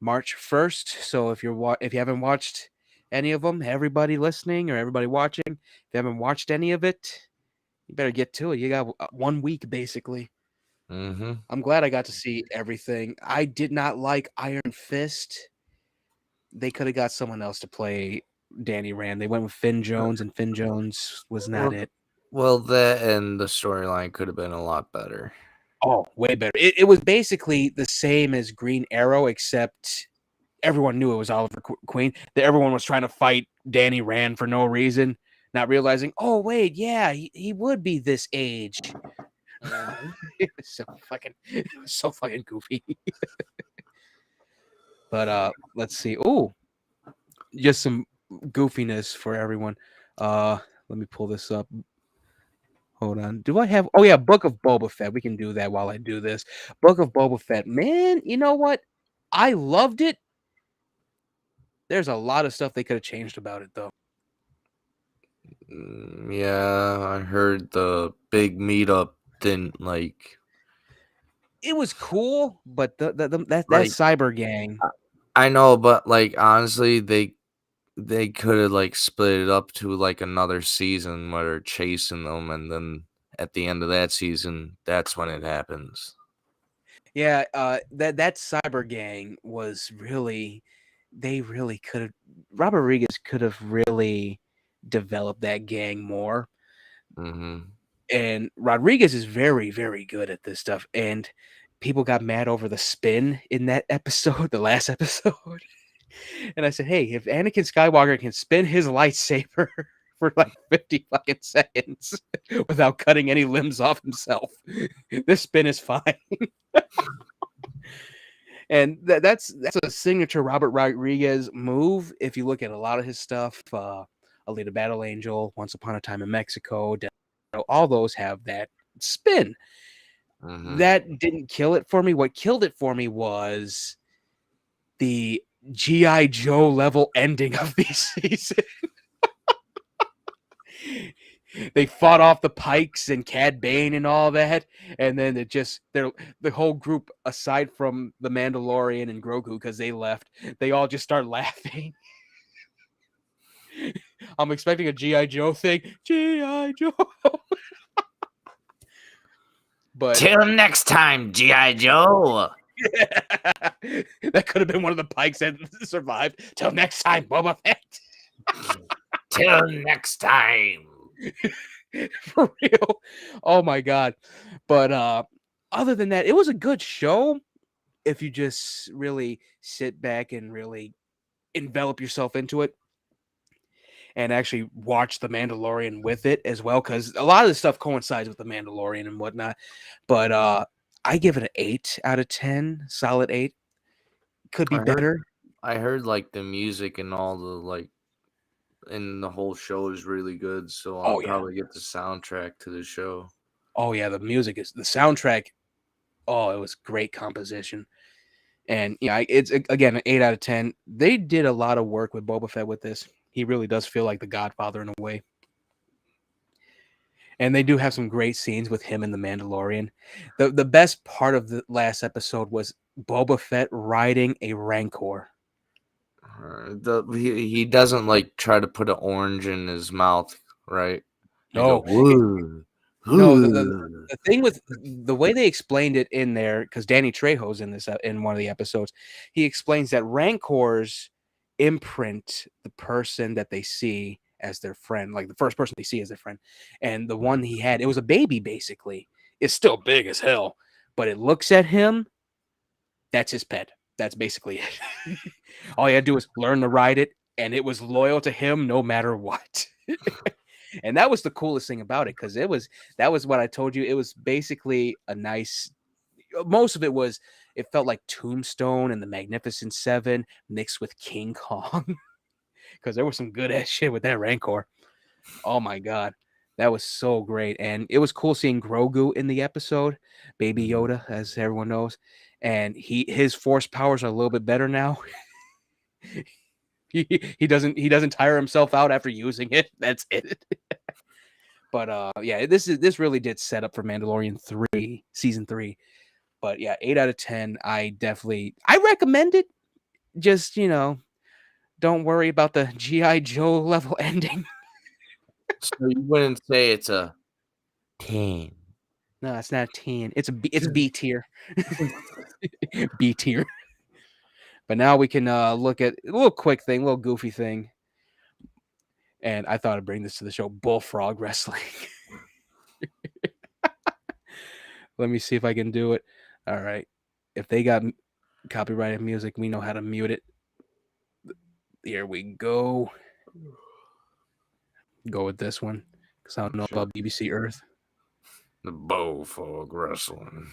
March 1st. So if you haven't watched any of them, everybody listening or everybody watching, if you haven't watched any of it, you better get to it. You got 1 week basically. Mm-hmm. I'm glad I got to see everything. I did not like Iron Fist. They could have got someone else to play Danny Rand. They went with Finn Jones, and Finn Jones was not it. Well, that and the storyline could have been a lot better. Oh, way better. It was basically the same as Green Arrow, except everyone knew it was Oliver Queen. That everyone was trying to fight Danny Rand for no reason, not realizing, oh wait, yeah, he would be this age. It was so fucking goofy. But let's see. Oh, just some goofiness for everyone. Let me pull this up. Hold on. Do I have? Oh yeah, Book of Boba Fett. We can do that while I do this. Book of Boba Fett. Man, you know what? I loved it. There's a lot of stuff they could have changed about it though. Yeah, I heard the big meetup didn't like. It was cool, but that Like, cyber gang. I know, but like honestly, they could have like split it up to like another season where they're chasing them, and then at the end of that season, that's when it happens. Yeah, that cyber gang was really. They really could have. Robert Rodriguez could have really developed that gang more. Mm-hmm. And Rodriguez is very, very good at this stuff. And people got mad over the spin in that episode, the last episode. And I said, hey, if Anakin Skywalker can spin his lightsaber for like 50 fucking seconds without cutting any limbs off himself. This spin is fine. And that's a signature Robert Rodriguez move. If you look at a lot of his stuff, Alita Battle Angel, Once Upon a Time in Mexico, all those have that spin. That didn't kill it for me. What killed it for me was the G.I. Joe level ending of the season. They fought off the Pikes and Cad Bane and all that, and then the whole group, aside from the Mandalorian and Grogu, because they left, they all just start laughing. I'm expecting a G.I. Joe thing. G.I. Joe. But till next time, G.I. Joe. That could have been one of the Pikes that survived. Till next time, Boba Fett. Till next time. For real. Oh my god. But other than that, it was a good show if you just really sit back and really envelop yourself into it and actually watch The Mandalorian with it as well, because a lot of this stuff coincides with The Mandalorian and whatnot. But I give it an 8 out of 10, solid 8. Could be better. I heard like the music and all the and the whole show is really good, so I'll probably get the soundtrack to the show. Oh yeah, the soundtrack. Oh, it was great composition. And yeah, it's again an 8 out of 10. They did a lot of work with Boba Fett with this. He really does feel like the Godfather in a way. And they do have some great scenes with him and the Mandalorian. The best part of the last episode was Boba Fett riding a Rancor. He doesn't like try to put an orange in his mouth, right? No, the thing with the way they explained it in there, because Danny Trejo's in this in one of the episodes, he explains that Rancors imprint the person that they see as their friend, like the first person they see as their friend. And the one he had, it was a baby basically. It's still big as hell, but it looks at him. That's his pet. That's basically it. All you had to do was learn to ride it, and it was loyal to him no matter what. And that was the coolest thing about it, because that was what I told you. It was basically a nice. Most of it felt like Tombstone and the Magnificent Seven mixed with King Kong, because there was some good ass shit with that Rancor. Oh my god, that was so great, and it was cool seeing Grogu in the episode, Baby Yoda, as everyone knows, and his force powers are a little bit better now. He doesn't tire himself out after using it. That's it. But yeah, this really did set up for Mandalorian 3, season 3. But yeah, 8 out of 10. I recommend it. Just, don't worry about the G.I. Joe level ending. So you wouldn't say it's a 10. No, it's not a 10. It's B tier. B tier. But now we can look at a little quick thing, a little goofy thing. And I thought I'd bring this to the show, Bullfrog Wrestling. Let me see if I can do it. All right. If they got copyrighted music, we know how to mute it. Here we go. Go with this one, because I don't know about BBC Earth. The Bullfrog Wrestling.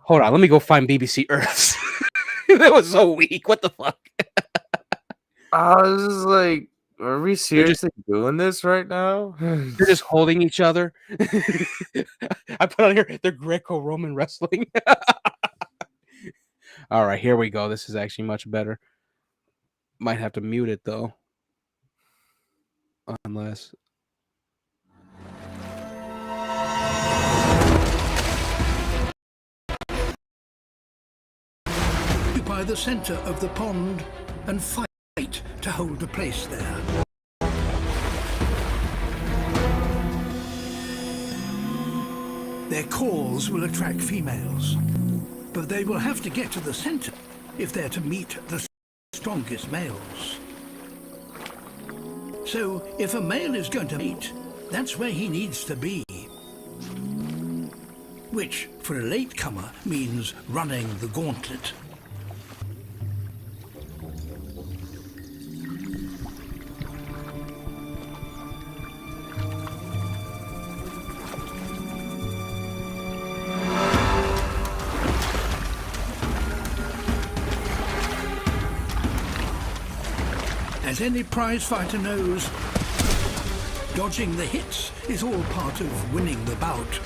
Hold on, let me go find BBC Earths. That was so weak. What the fuck? I was just like, are we seriously doing this right now? They're just holding each other. I put on here, they're Greco-Roman wrestling. All right, here we go. This is actually much better. Might have to mute it though. Unless occupy the center of the pond and fight to hold a place there. Their calls will attract females, but they will have to get to the center if they're to meet the strongest males. So, if a male is going to mate, that's where he needs to be. Which, for a latecomer, means running the gauntlet. As any prize fighter knows, dodging the hits is all part of winning the bout.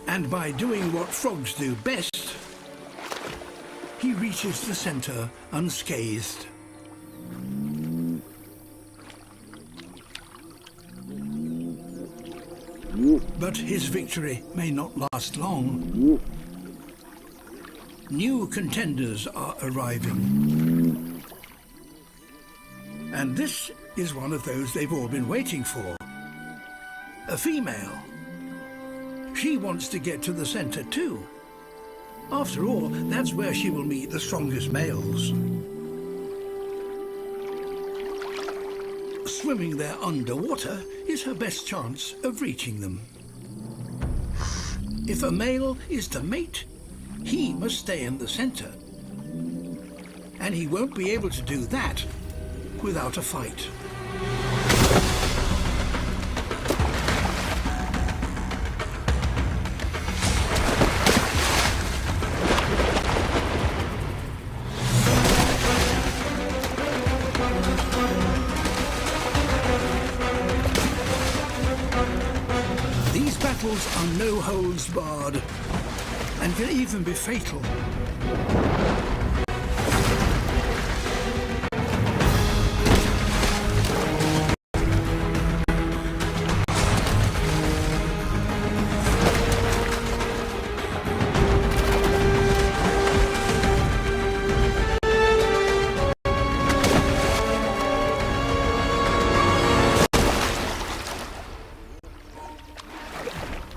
And by doing what frogs do best, he reaches the center unscathed. But his victory may not last long. New contenders are arriving. And this is one of those they've all been waiting for. A female. She wants to get to the center too. After all, that's where she will meet the strongest males. Swimming there underwater is her best chance of reaching them. If a male is to mate, he must stay in the center. And he won't be able to do that without a fight. These battles are no holds barred and can even be fatal.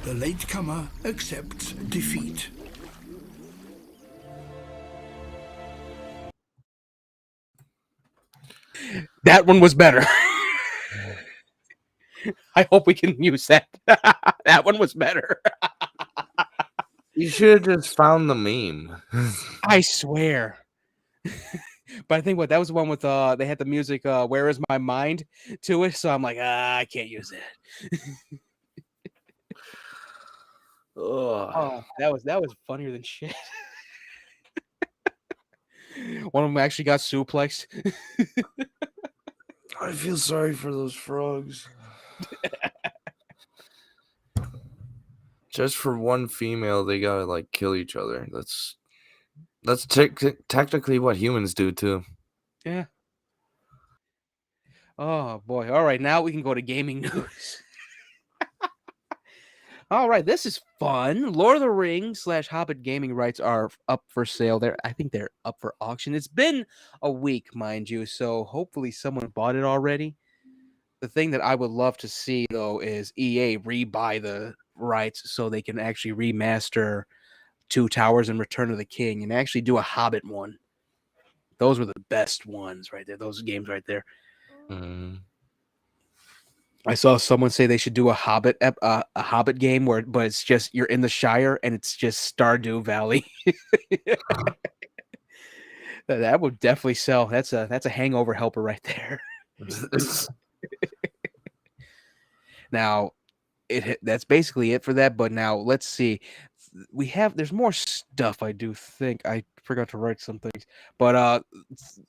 The latecomer accepts defeat. that one was better. I hope we can use that. That one was better. You should have just found the meme. I swear. But I think that was the one with they had the music Where Is My Mind to it, so I'm like, I can't use it. Oh, that was funnier than shit. One of them actually got suplexed. I feel sorry for those frogs. Just for one female, they gotta like kill each other. That's technically what humans do too. Yeah. Oh boy. All right, now we can go to gaming news. All right, this is fun. Lord of the Rings / Hobbit gaming rights are up for sale. I think they're up for auction. It's been a week, mind you, so hopefully someone bought it already. The thing that I would love to see, though, is EA rebuy the rights so they can actually remaster Two Towers and Return of the King and actually do a Hobbit one. Those were the best ones right there. Those games right there. Mm. I saw someone say they should do a Hobbit game but it's just you're in the Shire and it's just Stardew Valley. That would definitely sell. That's a hangover helper right there. Now, that's basically it for that. But now let's see. There's more stuff. I do think I forgot to write some things. But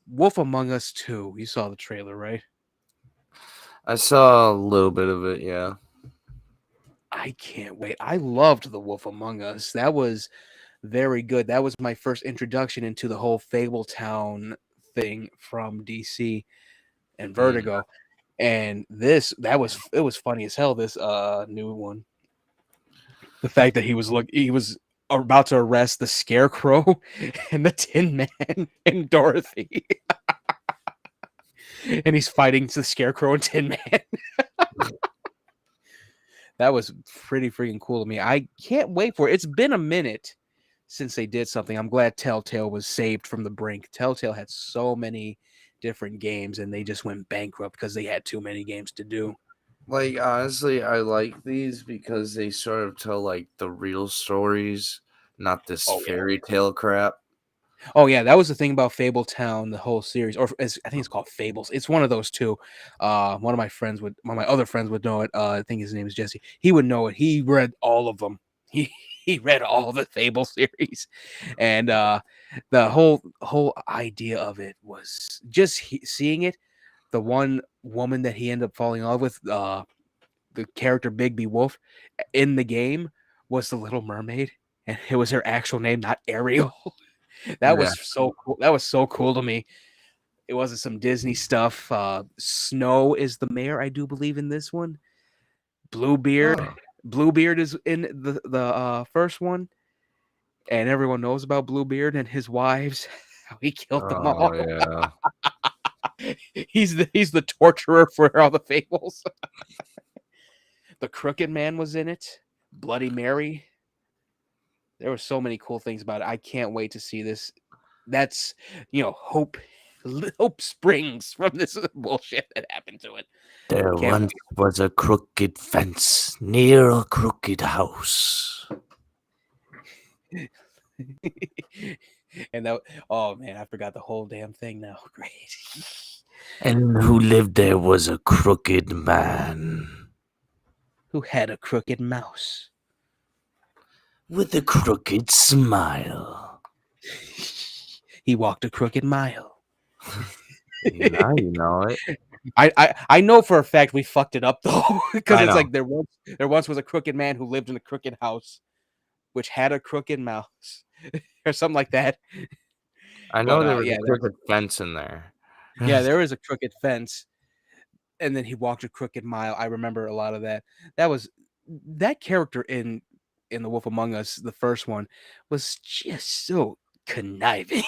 Wolf Among Us 2. You saw the trailer, right? I saw a little bit of it, yeah. I can't wait. I loved The Wolf Among Us. That was very good. That was my first introduction into the whole Fabletown thing from DC and Mm. Vertigo. And it was funny as hell, this new one. The fact that he was about to arrest the Scarecrow and the Tin Man and Dorothy. And he's fighting the Scarecrow and Tin Man. That was pretty freaking cool to me. I can't wait for it. It's been a minute since they did something. I'm glad Telltale was saved from the brink. Telltale had so many different games and they just went bankrupt because they had too many games to do. Like, honestly, I like these because they sort of tell, like, the real stories, not this Oh yeah. fairy tale crap. Oh yeah, that was the thing about Fabletown, the whole series, or I think it's called Fables. It's one of those two. One of my other friends would know it. I think his name is Jesse. He would know it. He read all of them. He read all the Fable series, and the whole idea of it was just seeing it. The one woman that he ended up falling in love with, the character Bigby Wolf, in the game was the Little Mermaid, and it was her actual name, not Ariel. That Yeah. was so cool. That was so cool to me. It wasn't some Disney stuff. Snow is the mayor, I do believe, in this one. Bluebeard. Oh, Bluebeard is in the first one, and everyone knows about Bluebeard and his wives. How he killed them oh all. yeah. He's the torturer for all the fables. The Crooked Man was in it. Bloody Mary. There were so many cool things about it. I can't wait to see this. That's hope. Hope springs from this bullshit that happened to it. There Can't once was a crooked fence near a crooked house. wait. And that, oh man, I forgot the whole damn thing now. Great. And who lived there was a crooked man Who had a crooked mouse? with a crooked smile. He walked a crooked mile. Now you know it. I know for a fact we fucked it up though, because I it's know. like there once was a crooked man who lived in a crooked house, which had a crooked mouse, or something like that. I But know there was yeah, a crooked fence in there. there is a crooked fence, and then he walked a crooked mile. I remember a lot of that. That character in The Wolf Among Us, the first one, was just so conniving.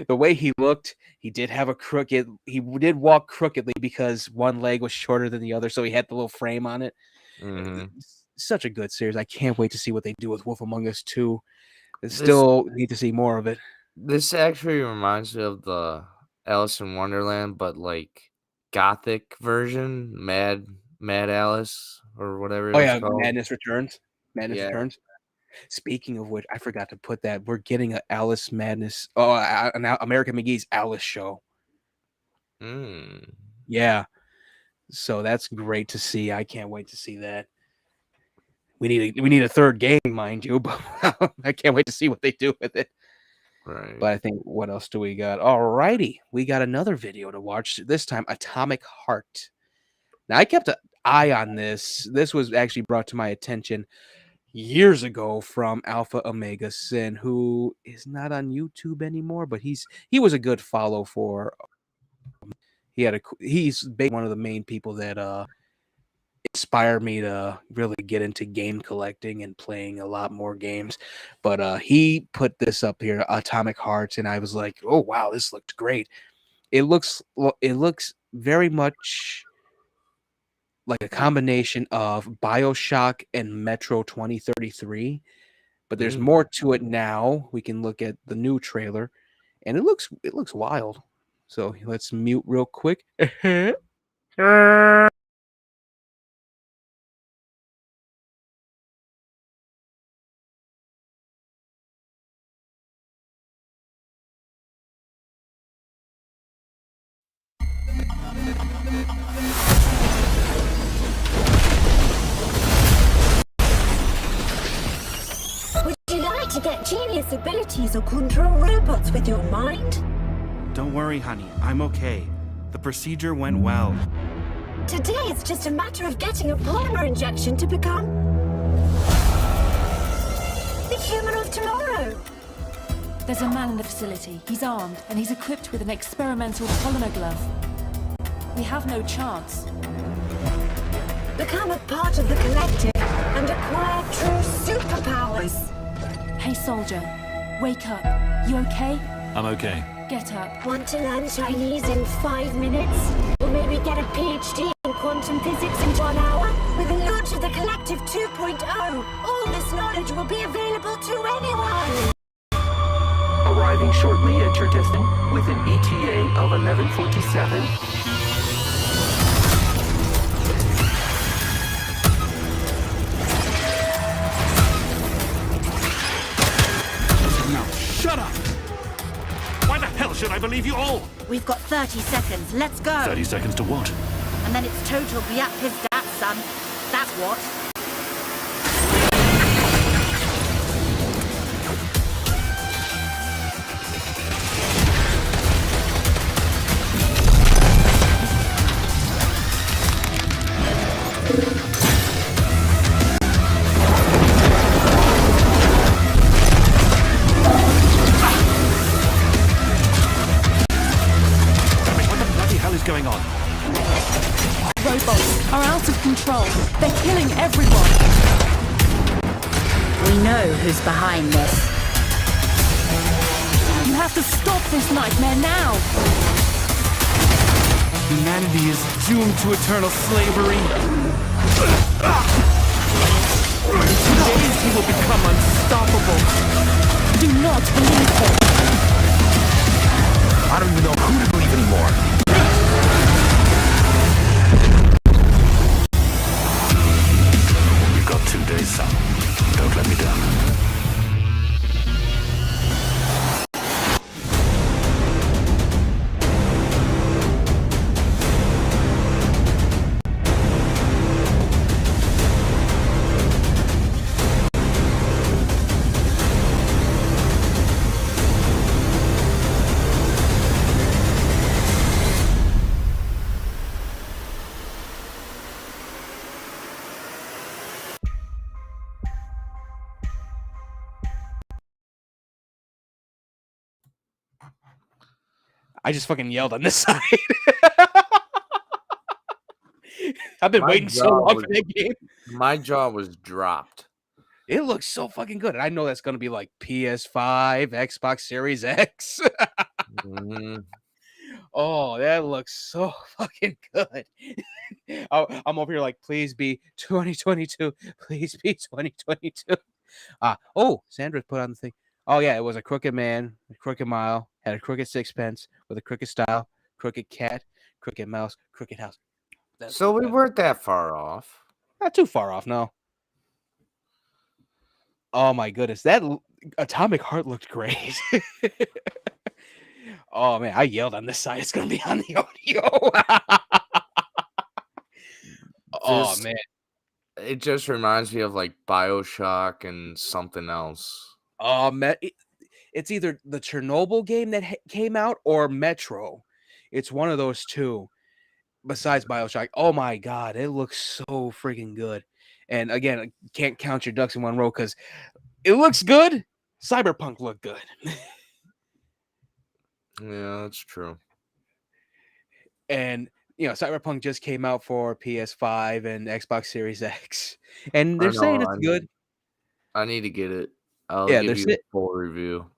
The way he looked, he did walk crookedly because one leg was shorter than the other, so he had the little frame on it. Hmm. Such a good series. I can't wait to see what they do with Wolf Among Us 2. I This still need to see more of it. this actually reminds me of the Alice in Wonderland, but like gothic version, Mad Alice or whatever it Oh was yeah, called. Madness Returns. Madness Yeah. Returns. Speaking of which, I forgot to put that. We're getting a Alice Madness. Oh, an American McGee's Alice show. Mm. Yeah, so that's great to see. I can't wait to see that. We need a third game, mind you, but I can't wait to see what they do with it. Right. But I think what else do we got? Alrighty, we got another video to watch. This time, Atomic Heart. Now I kept an eye on this. This was actually brought to my attention years ago from Alpha Omega Sin, who is not on YouTube anymore, but he was a good follow for. He's one of the main people that inspired me to really get into game collecting and playing a lot more games. But he put this up here, Atomic Hearts, and I was like, oh wow, this looked great. It looks very much like a combination of BioShock and Metro 2033, but there's Mm. more to it now. We can look at the new trailer, and it looks wild. So let's mute real quick. genius abilities or control robots with your mind? Don't worry, honey. I'm okay. The procedure went well. Today it's just a matter of getting a polymer injection to become the human of tomorrow. There's a man in the facility. He's armed, and he's equipped with an experimental polymer glove. We have no chance. Become a part of the collective and acquire true superpowers. Hey, soldier. Wake up. You okay? I'm okay. Get up. Want to learn Chinese in 5 minutes? Or maybe get a PhD in quantum physics in 1 hour? With the launch of the Collective 2.0, all this knowledge will be available to anyone. Arriving shortly at your destination with an ETA of 11:47. Now, shut up! Why the hell should I believe you all? We've got 30 seconds. Let's go. 30 seconds to what? And then it's total biap his dad, son. That's what. Going on? Robots are out of control. They're killing everyone. We know who's behind this. You have to stop this nightmare now. Humanity is doomed to eternal slavery. In 2 days, he will become unstoppable. Do not believe him. I don't even know who to believe anymore. You've got 2 days, son. Don't let me down. I just fucking yelled on this side. I've been waiting so long for that game. My jaw was dropped. It looks so fucking good. And I know that's going to be like PS5, Xbox Series X. Oh, that looks so fucking good. I'm over here like, please be 2022. Please be 2022. Sandra's put on the thing. Oh, yeah, it was a crooked man, a crooked mile, had a crooked sixpence with a crooked style, crooked cat, crooked mouse, crooked house. So we weren't that far off. Not too far off, no. Oh, my goodness. That Atomic Heart looked great. Oh, man, I yelled on this side. It's going to be on the audio. Oh, man. It just reminds me of like BioShock and something else. It's either the Chernobyl game that came out or Metro. It's one of those two. Besides BioShock, oh my god, it looks so freaking good. And again, I can't count your ducks in one row because it looks good. Cyberpunk looked good. Yeah, that's true. And Cyberpunk just came out for PS5 and Xbox Series X, and they're saying it's good. I need to get it. I'll give you a full review.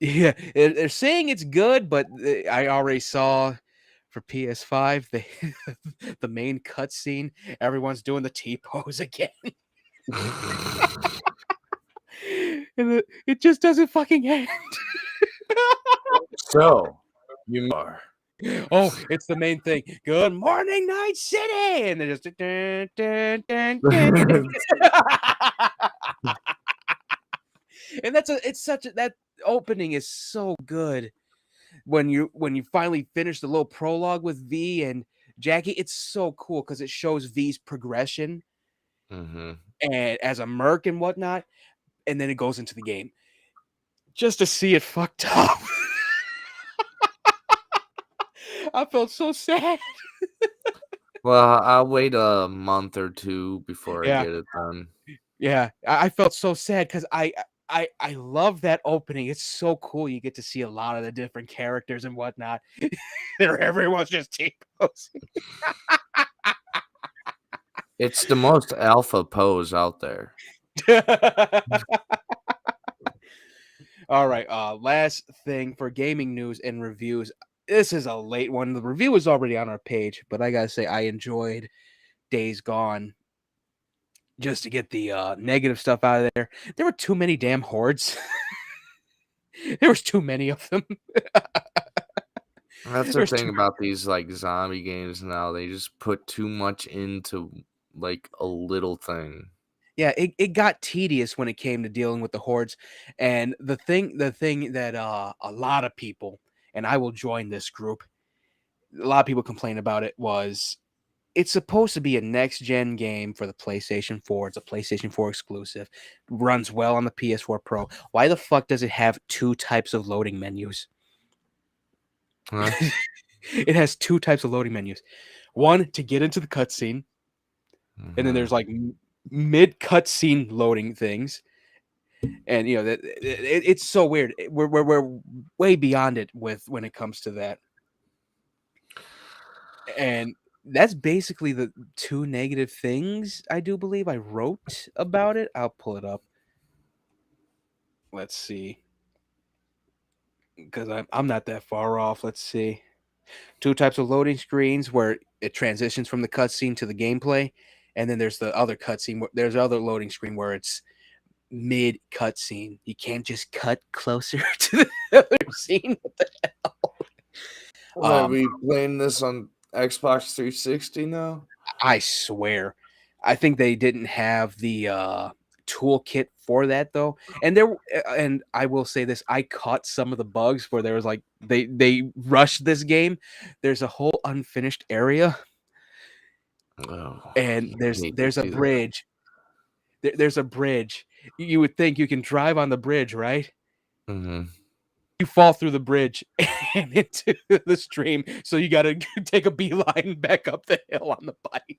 Yeah, they're saying it's good, but I already saw for PS5 the main cutscene. Everyone's doing the T-pose again, and it just doesn't fucking end. So you are. Oh, it's the main thing. Good morning, Night City, and they just and that opening is so good when you finally finish the little prologue with V and Jackie. It's so cool because it shows V's progression and as a merc and whatnot, and then it goes into the game. just to see it fucked up. I felt so sad. Well, I'll wait a month or two before I Yeah. get it done. Yeah, I felt so sad because I love that opening. It's so cool. You get to see a lot of the different characters and whatnot. Everyone's just T-posing. It's the most alpha pose out there. All right, last thing for gaming news and reviews. This is a late one. The review is already on our page, but I gotta say I enjoyed Days Gone. Just to get the negative stuff out of there. There were too many damn hordes. There was too many of them. That's the thing about these like zombie games now. They just put too much into like a little thing. Yeah, it got tedious when it came to dealing with the hordes. And the thing that a lot of people, and I will join this group, a lot of people complain about it was it's supposed to be a next gen game for the PlayStation 4. It's a PlayStation 4 exclusive. Runs well on the PS4 Pro. Why the fuck does it have two types of loading menus? Huh? It has two types of loading menus. One to get into the cutscene, and then there's like mid cutscene loading things. And you know that it's so weird. We're way beyond it with when it comes to that. And that's basically the two negative things I do believe I wrote about it. I'll pull it up. Let's see. Because I'm not that far off. Let's see. Two types of loading screens where it transitions from the cutscene to the gameplay. And then there's the other cutscene. There's other loading screen where it's mid cutscene. You can't just cut closer to the other scene. What the hell? Are we playing this on Xbox 360 now? I swear. I think they didn't have the toolkit for that though. And I will say this, I caught some of the bugs where there was like they rushed this game. There's a whole unfinished area. Oh, and there's a bridge. There's a bridge. You would think you can drive on the bridge, right? Mm-hmm. You fall through the bridge and into the stream, so you got to take a beeline back up the hill on the bike.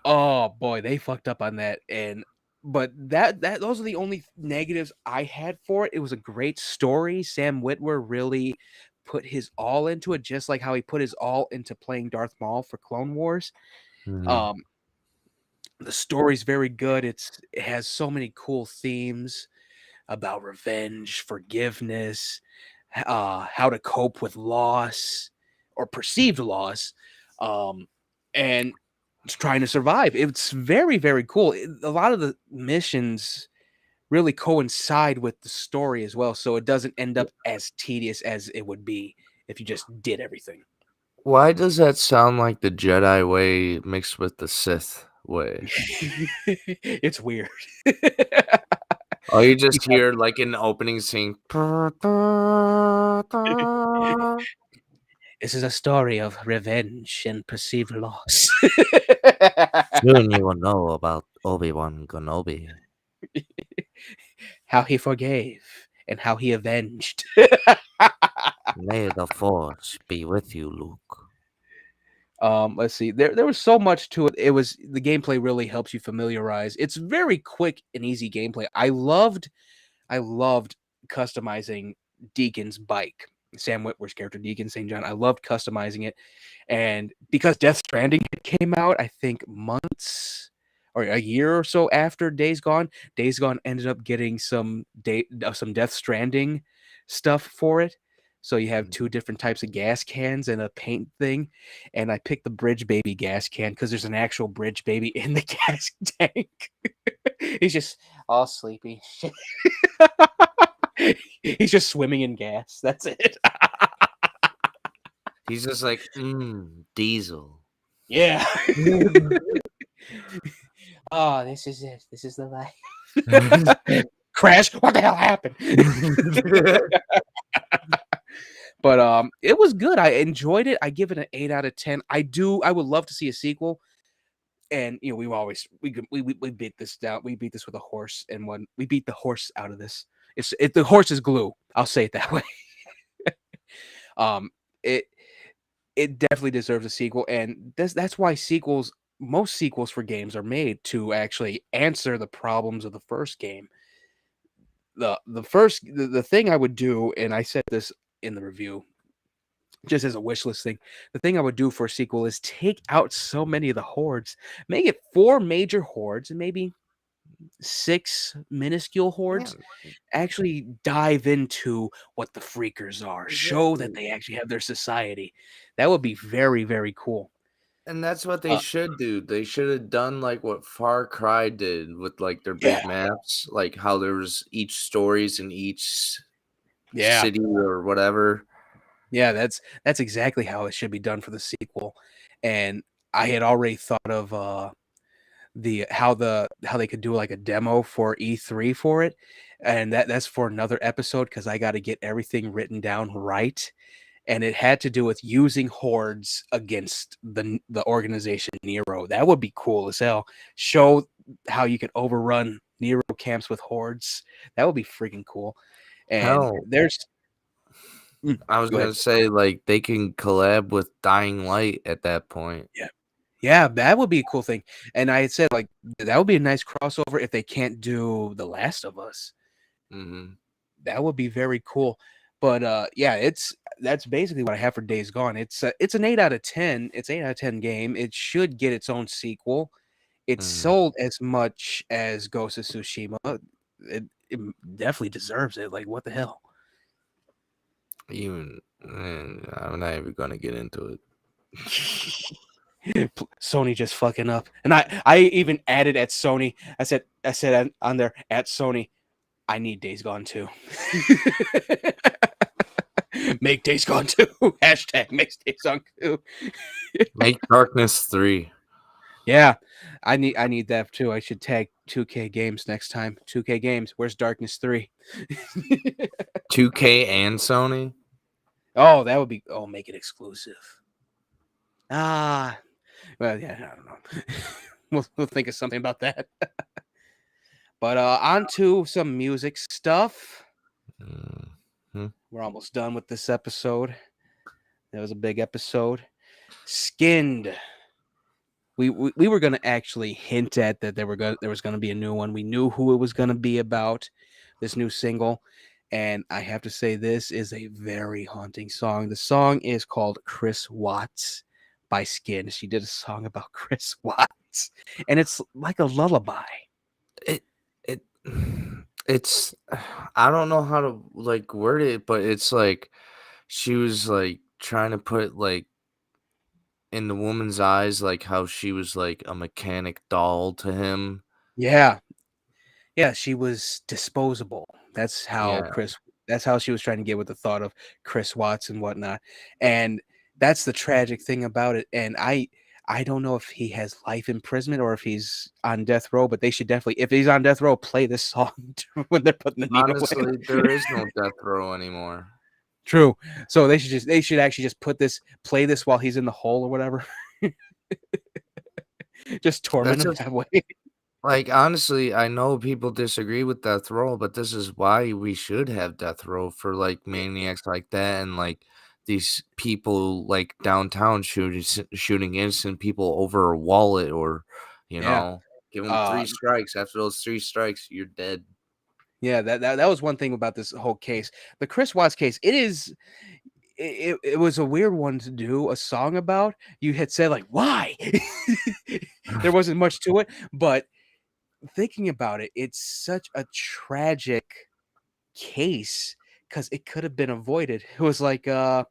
Oh boy, they fucked up on that. But those are the only negatives I had for it. It was a great story. Sam Witwer really put his all into it, just like how he put his all into playing Darth Maul for Clone Wars. Mm-hmm. The story's very good. It has so many cool themes about revenge, forgiveness, how to cope with loss or perceived loss, and trying to survive. It's very, very cool. A lot of the missions really coincide with the story as well, so it doesn't end up as tedious as it would be if you just did everything. Why does that sound like the Jedi way mixed with the Sith way? It's weird. Oh, you just hear like in the opening scene. This is a story of revenge and perceived loss. Soon you will know about Obi-Wan Kenobi. How he forgave and how he avenged. May the Force be with you, Luke. Let's see. There was so much to it. It was the gameplay really helps you familiarize. It's very quick and easy gameplay. I loved customizing Deacon's bike. Sam Witwer's character, Deacon St. John. I loved customizing it. And because Death Stranding came out, I think months or a year or so after Days Gone ended up getting some Death Stranding stuff for it. So you have two different types of gas cans and a paint thing. And I picked the Bridge Baby gas can because there's an actual Bridge Baby in the gas tank. He's just all sleepy. He's just swimming in gas. That's it. He's just like, diesel. Yeah. Oh, this is it. This is the life. Crash. What the hell happened? But it was good. I enjoyed it. I give it an 8 out of 10. I would love to see a sequel. And we always we beat this down. We beat this with a horse, and we beat the horse out of this. The horse is glue. I'll say it that way. Um, it it definitely deserves a sequel, and that's why most sequels for games are made to actually answer the problems of the first game. The thing I would do, and I said this in the review, just as a wish list thing, the thing I would do for a sequel is take out so many of the hordes, make it 4 major hordes and maybe 6 minuscule hordes. Actually dive into what the freakers are, show that Exactly. they actually have their society. That would be very, very cool. And that's what they should do. They should have done like what Far Cry did with like their Yeah. big maps, like how there was each stories in each Yeah. city or whatever. Yeah, that's exactly how it should be done for the sequel. And I had already thought of how they could do like a demo for E3 for it. And that's for another episode because I got to get everything written down right. And it had to do with using hordes against the organization Nero. That would be cool as hell. Show how you could overrun Nero camps with hordes. That would be freaking cool. And Hell, there's I was go ahead. gonna say like they can collab with Dying Light at that point. Yeah. Yeah, that would be a cool thing. And I had said like that would be a nice crossover if they can't do The Last of Us. Mm-hmm. That would be very cool. But yeah, that's basically what I have for Days Gone. It's an 8 out of 10. It's 8 out of 10 game. It should get its own sequel. It's sold as much as Ghost of Tsushima. It definitely deserves it. Like what the hell? I'm not even gonna get into it. Sony just fucking up. And I even added at Sony. I said on there at Sony, I need Days Gone 2. Make Days Gone 2. Hashtag makes Days Gone 2. Make Darkness 3. Yeah, I need that too. I should tag 2K Games next time. 2K Games, where's Darkness 3? 2K and Sony? Oh, that would be make it exclusive. Well, yeah, I don't know. we'll think of something about that. But on to some music stuff. We're almost done with this episode. That was a big episode. Skinned. We were going to actually hint at that there was going to be a new one. We knew who it was going to be about, this new single. And I have to say, this is a very haunting song. The song is called Chris Watts by Skin. She did a song about Chris Watts. And it's like a lullaby. It's I don't know how to like word it, but it's like she was like trying to put like in the woman's eyes like how she was like a mechanic doll to him. Yeah. Yeah, she was disposable. That's how Yeah. That's how she was trying to get with the thought of Chris Watts and whatnot. And that's the tragic thing about it. And I don't know if he has life imprisonment or if he's on death row, but they should definitely, if he's on death row, play this song when they're putting the needle Honestly, in. there is no death row anymore. True. So they should actually just play this while he's in the hole or whatever. Just torment him that way. Like, honestly, I know people disagree with death row, but this is why we should have death row for like maniacs like that and like these people like downtown shooting innocent people over a wallet or Yeah. give them 3 strikes. After those 3 strikes, you're dead. Yeah, that was one thing about this whole case. The Chris Watts case, it was a weird one to do a song about. You had said like, why? There wasn't much to it, but thinking about it, it's such a tragic case because it could have been avoided. It was like there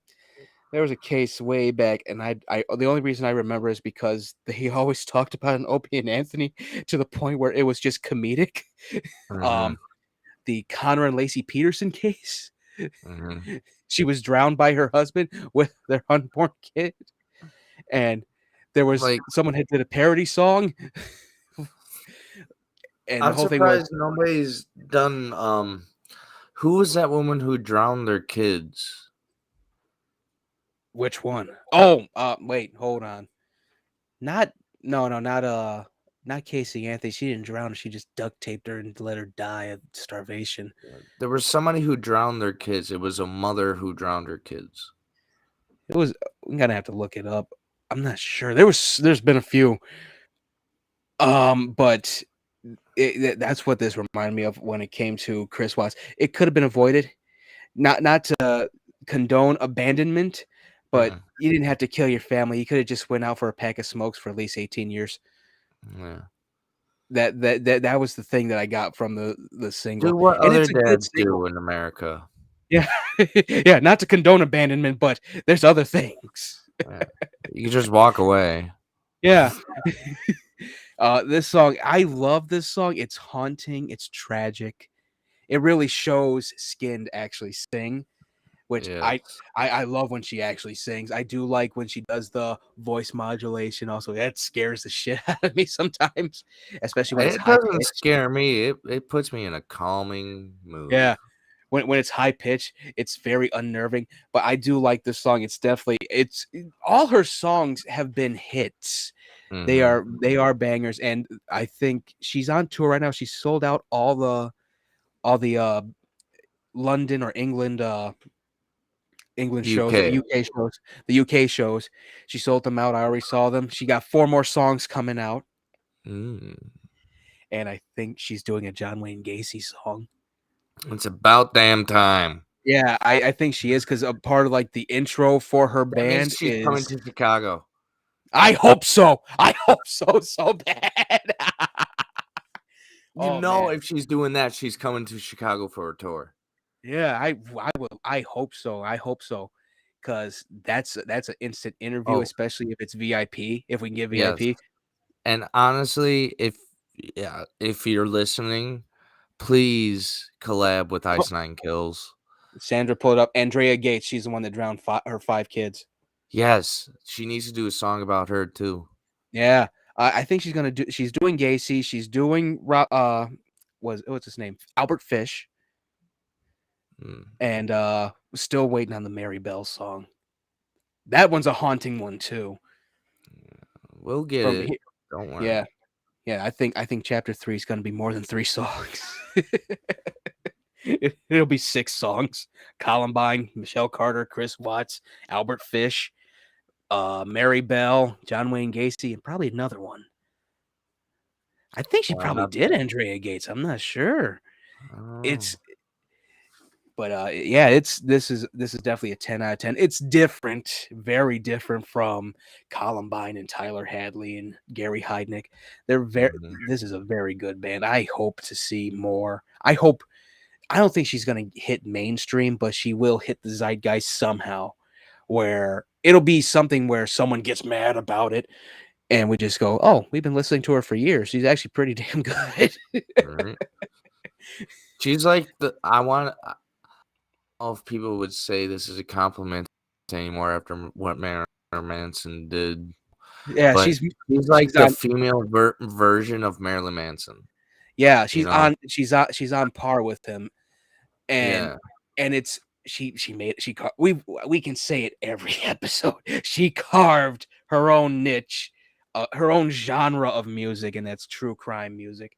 was a case way back, and I the only reason I remember is because he always talked about an Opie and Anthony to the point where it was just comedic. The Connor and Lacey Peterson case. She was drowned by her husband with their unborn kid, and there was Like someone had did a parody song. And I'm the whole thing was, surprised nobody's done who was that woman who drowned their kids? which one? Oh, wait, hold on. Not No, not Casey Anthony. She didn't drown. She just duct taped her and let her die of starvation. There was somebody who drowned their kids. It was a mother who drowned her kids. It was. I'm gonna have to look it up. I'm not sure. There's been a few. But that's what this reminded me of when it came to Chris Watts. It could have been avoided. Not to condone abandonment, but you didn't have to kill your family. You could have just went out for a pack of smokes for at least 18 years. Yeah. That was the thing that I got from the single. Do what And other it's a good dads single. do in America. Yeah. Yeah, not to condone abandonment, but there's other things. Yeah. You just walk away. Yeah. This song, I love this song. It's haunting, it's tragic. It really shows Skinned actually sing, which Yes. I love when she actually sings. I do like when she does the voice modulation also. That scares the shit out of me sometimes, especially when it's It high doesn't pitched. scare me. It puts me in a calming mood. Yeah. When it's high pitched, it's very unnerving. But I do like this song. It's definitely all her songs have been hits. They are bangers, and I think she's on tour right now. She sold out all the London or England shows, UK. the UK shows. She sold them out. I already saw them. She got 4 more songs coming out, and I think she's doing a John Wayne Gacy song. It's about damn time. Yeah, I think she is, because a part of like the intro for her That means band she's coming is. to Chicago. I hope so. I hope so bad. You know, if she's doing that, she's coming to Chicago for a tour. Yeah, I hope so. I hope so, because that's an instant interview, Oh. especially if it's VIP. If we can get Yes. VIP. And honestly, if you're listening, please collab with Ice Nine Kills. Sandra pulled up. Andrea Gates. She's the one that drowned her 5 kids. Yes, she needs to do a song about her too. Yeah, I think she's gonna do. She's doing Gacy. She's doing what's his name? Albert Fish. And still waiting on the Mary Bell song. That one's a haunting one too. We'll get From it. here. Don't worry. Yeah. I think chapter 3 is gonna be more than 3 songs. It'll be 6 songs. Columbine, Michelle Carter, Chris Watts, Albert Fish, Mary Bell, John Wayne Gacy, and probably another one. I think she probably did Andrea Gates. I'm not sure. Yeah, this is definitely a 10 out of 10. It's different, very different from Columbine and Tyler Hadley and Gary Heidnick. This is a very good band. I hope to see more. I don't think she's going to hit mainstream, but she will hit the zeitgeist somehow, where it'll be something where someone gets mad about it and we just go, "Oh, we've been listening to her for years. She's actually pretty damn good." Right. She's like if people would say this is a compliment anymore after what Marilyn Manson did. Yeah, but she's like the female version of Marilyn Manson. Yeah, she's on par with him, and it's we can say it every episode. She carved her own niche, her own genre of music, and that's true crime music.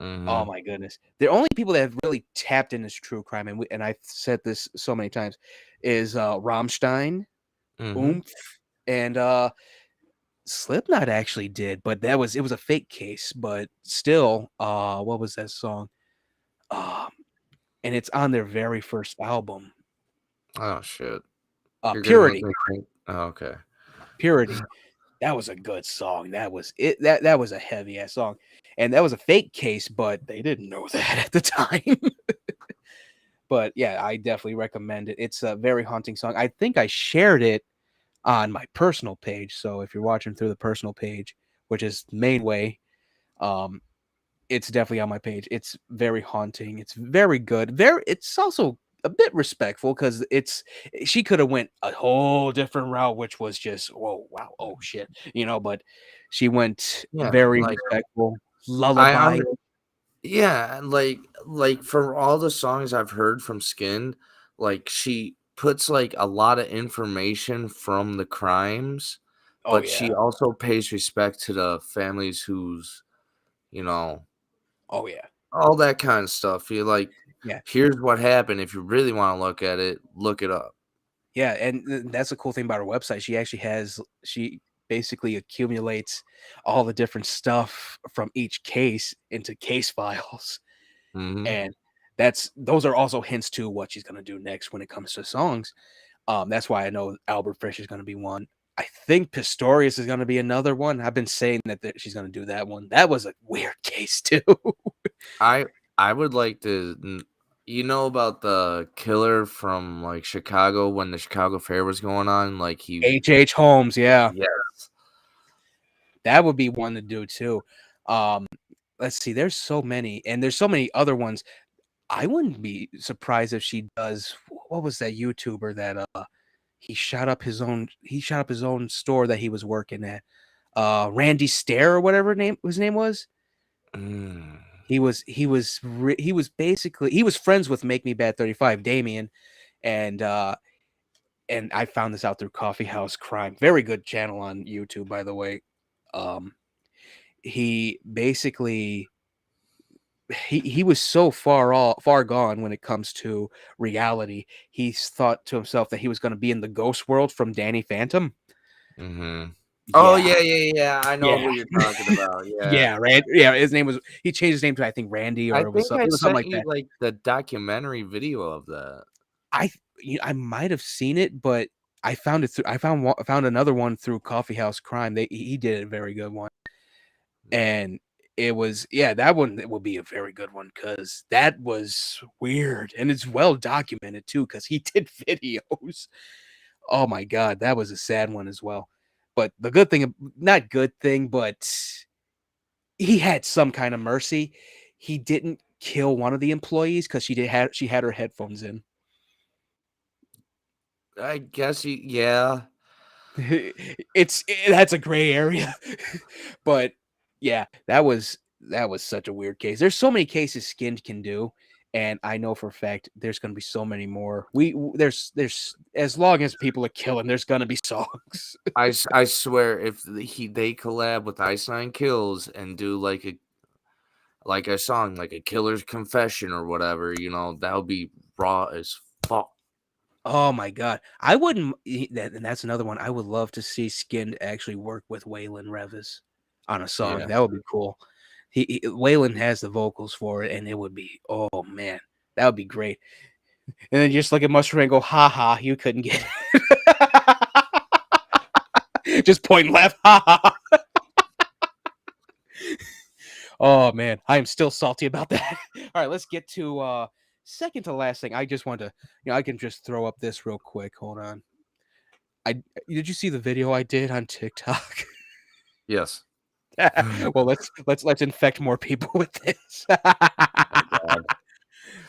Oh my goodness, the only people that have really tapped into true crime, and I've said this so many times, is Rammstein, Oomph, and Slipknot actually did, but it was a fake case, but still, what was that song? And it's on their very first album. Oh shit. Purity. Oh, okay. Purity. That was a good song. That was it. That was a heavy ass song. And that was a fake case, but they didn't know that at the time. But yeah, I definitely recommend it. It's a very haunting song. I think I shared it on my personal page. So if you're watching through the personal page, which is the main way, it's definitely on my page. It's very haunting. It's very good. It's also a bit respectful, because she could have went a whole different route, which was just whoa, wow, oh shit, but she went very respectful. Lullaby. Like for all the songs I've heard from Skin, like she puts like a lot of information from the crimes, Oh but yeah. she also pays respect to the families who's, you know, Oh yeah. all that kind of stuff. You're like, Yeah. here's what happened. If you really want to look at it, look it up. Yeah, and that's the cool thing about her website. She basically accumulates all the different stuff from each case into case files. Hmm. And those are also hints to what she's gonna do next when it comes to songs. That's why I know Albert Fish is gonna be one. I think Pistorius is gonna be another one. I've been saying that she's gonna do that one. That was a weird case too. I I would like to, you know, about the killer from like Chicago when the Chicago Fair was going on. Like he, H. Holmes, yeah. yes, That would be one to do too. Um, let's see, there's so many, and there's so many other ones. I wouldn't be surprised if she does. What was that YouTuber that he shot up his own store that he was working at? Randy Stare or whatever his name was. mm, He was basically he was friends with Make Me Bad 35 Damien, and I found this out through Coffee House Crime. Very good channel on YouTube, by the way. Um, he basically he was so far gone when it comes to reality. He thought to himself that he was going to be in the ghost world from Danny Phantom. hmm. Oh Yeah, yeah. I know yeah, who you're talking about. Yeah, yeah. Yeah, his name was. He changed his name to I think Randy, I or think it I was something sent like you that. like the documentary video of that. I might have seen it, but I found it through. Found another one through Coffee House Crime. He did a very good one. And it was that one it will be a very good one because that was weird and it's well documented too because he did videos. Oh my god, that was a sad one as well. But the good thing, not good thing, but he had some kind of mercy. He didn't kill one of the employees because she had her headphones in. I guess yeah. That's a gray area. But yeah, that was such a weird case. There's so many cases Skinned can do, and I know for a fact there's going to be so many more. There's as long as people are killing, there's going to be songs. I swear if they collab with Iceland Kills and do like a song like a killer's confession or whatever, you know, that would be raw as fuck. Oh my god, I wouldn't. And that's another one. I would love to see Skinned actually work with Waylon Revis on a song. Yeah. That would be cool. Waylon has the vocals for it, and it would be oh man, that would be great. And then just look at Mushroom and go, ha ha, you couldn't get it. Just point and laugh, ha ha. Oh man, I am still salty about that. All right, let's get to second to last thing. I just want to, I can just throw up this real quick. Hold on. Did you see the video I did on TikTok? Yes. Well, let's infect more people with this. God.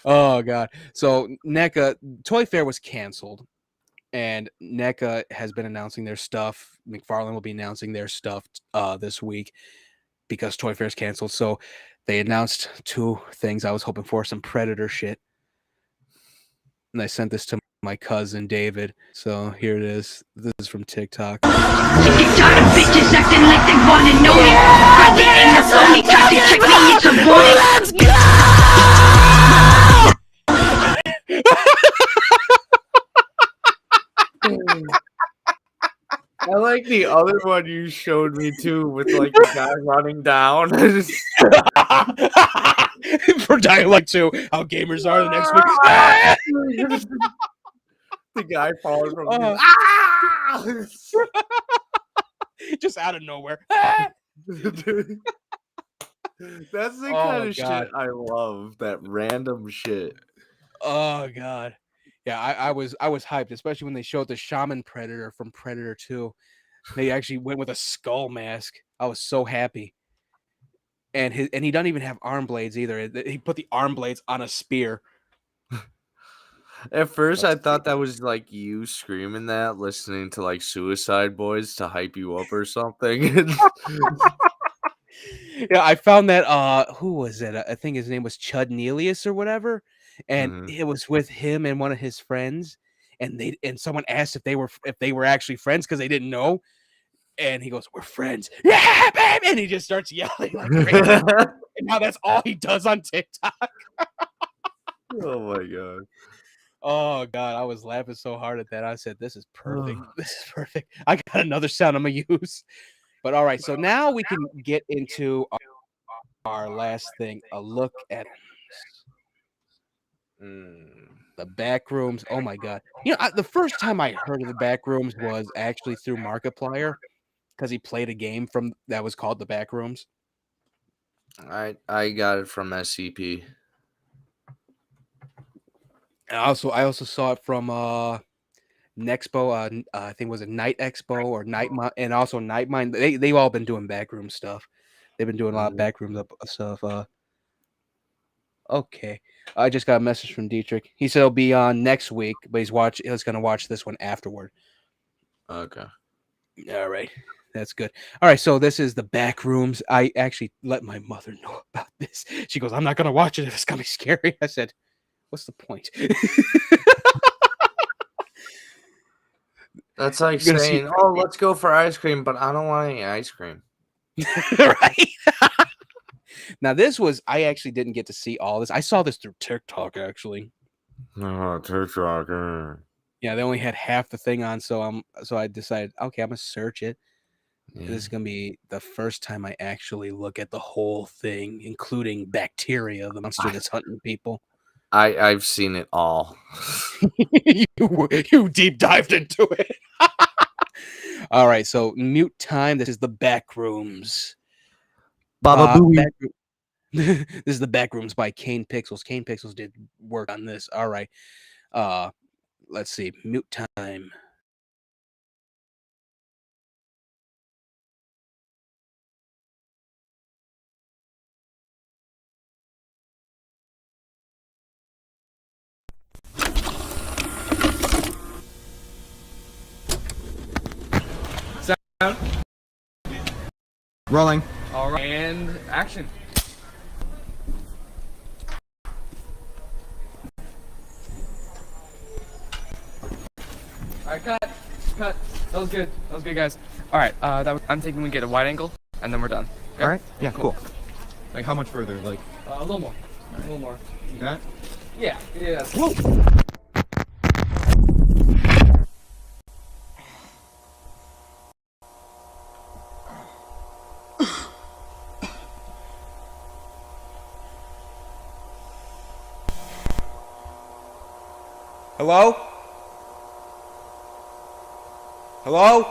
Oh god. So NECA Toy Fair was canceled, and NECA has been announcing their stuff. McFarlane will be announcing their stuff this week because Toy Fair's canceled. So they announced two things I was hoping for: some Predator shit, and I sent this to my cousin David. So here it is. This is from TikTok. Bitches acting like they wanna know me. I ain't the only time to check me, it's a warning. Let's I like the other one you showed me too, with like the guy running down. For Dying Light 2, how gamers are the next week. The guy falls from just out of nowhere. That's the kind of shit I love. That random shit. Oh god. Yeah, I was hyped, especially when they showed the Shaman Predator from Predator 2. They actually went with a skull mask. I was so happy. And he doesn't even have arm blades either. He put the arm blades on a spear. At first, I thought that was like you screaming that, listening to like Suicide Boys to hype you up or something. Yeah, I found that who was it? I think his name was Chud Nelius or whatever. And it was with him and one of his friends. And someone asked if they were actually friends because they didn't know. And he goes, "We're friends." Yeah, baby. And he just starts yelling like crazy. And now that's all he does on TikTok. Oh my god. Oh god, I was laughing so hard at that. I said, "This is perfect. This is perfect." I got another sound I'm gonna use. But all right, so now we can get into our last thing, a look at the back rooms. Oh my god. The first time I heard of the back rooms was actually through Markiplier because he played a game from that was called the back rooms. I got it from SCP. And I also saw it from Nexpo, I think it was a Night Expo or Night Mind, and also Night Mind. They've all been doing backroom stuff. They've been doing a lot of backroom stuff. Okay, I just got a message from Dietrich. He said he'll be on next week, but he's gonna watch this one afterward. Okay. All right, that's good. All right, so this is the back rooms. I actually let my mother know about this. She goes, "I'm not gonna watch it if it's gonna be scary." I said, "What's the point?" That's like saying, "Oh, let's go for ice cream," but I don't want any ice cream. Right? Now, I actually didn't get to see all this. I saw this through TikTok, actually. Oh, TikTok. Yeah, they only had half the thing on, so I decided, okay, I'm gonna search it. Yeah. This is gonna be the first time I actually look at the whole thing, including Bacteria, the monster that's hunting people. I've seen it all. You deep dived into it. All right, so mute time. This is the back rooms. Baba Booey. This is the back rooms by Kane Pixels. Kane Pixels did work on this. All right. Let's see. Mute time. Sound. Rolling. All right, and action. All right, cut. That was good. That was good, guys. All right, I'm thinking we get a wide angle, and then we're done. Okay? All right. Yeah. Cool. Like how much further? Like a little more. A little more. That? Yeah. Yeah. Whoa. Hello? Hello?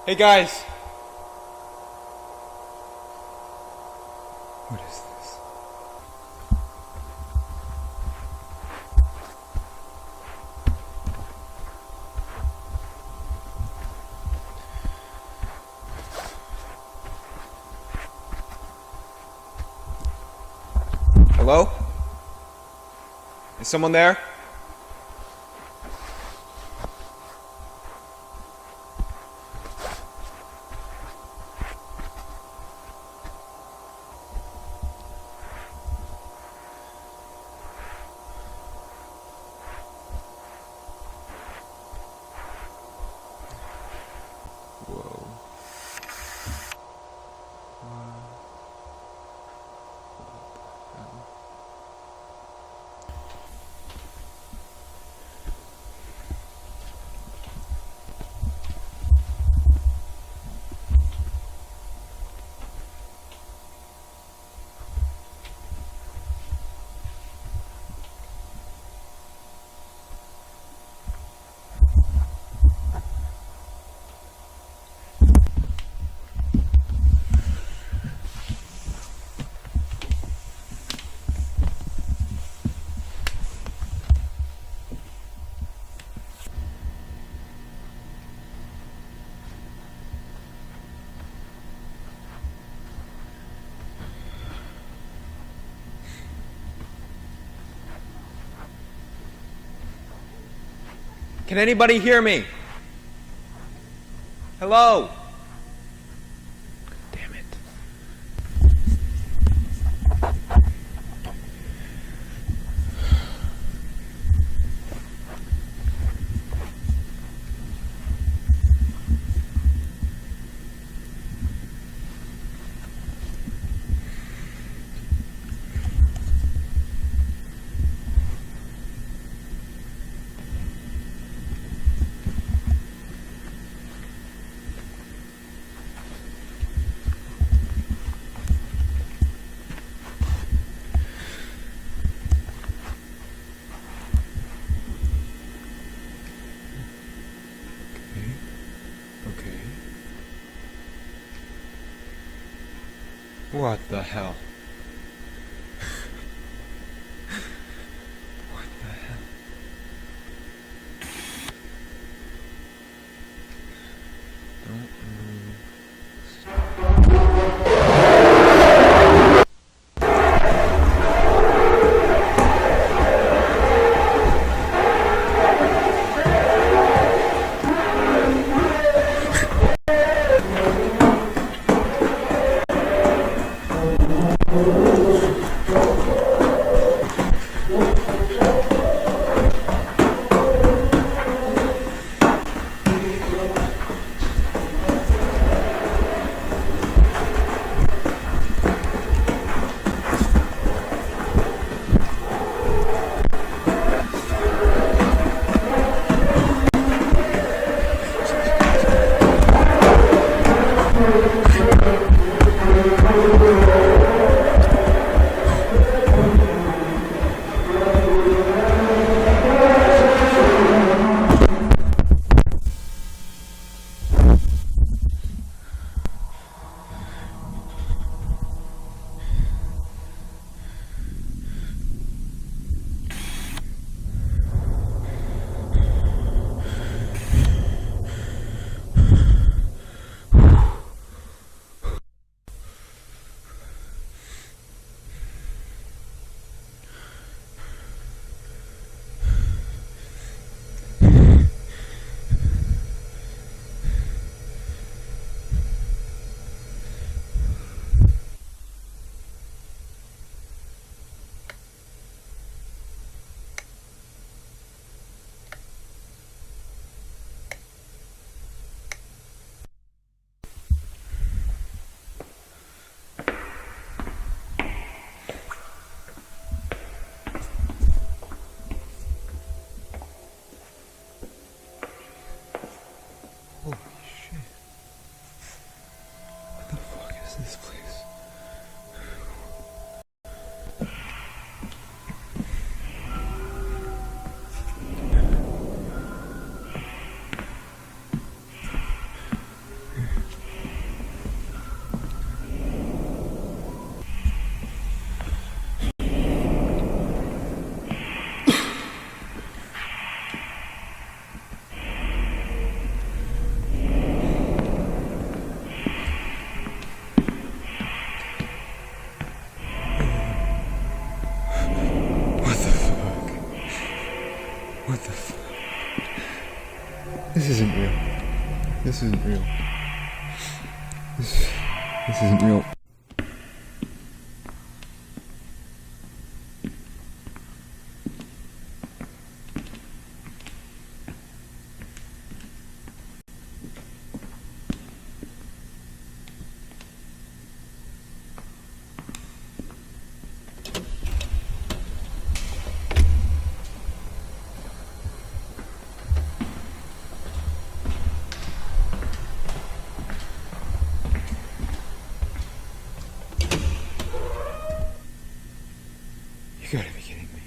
Hey guys. What is this? Hello? Is someone there? Can anybody hear me? Hello? Damn it. What the hell? Holy shit. What the fuck is this place? What the fuck? This isn't real. This isn't real. This isn't real. You gotta be kidding me.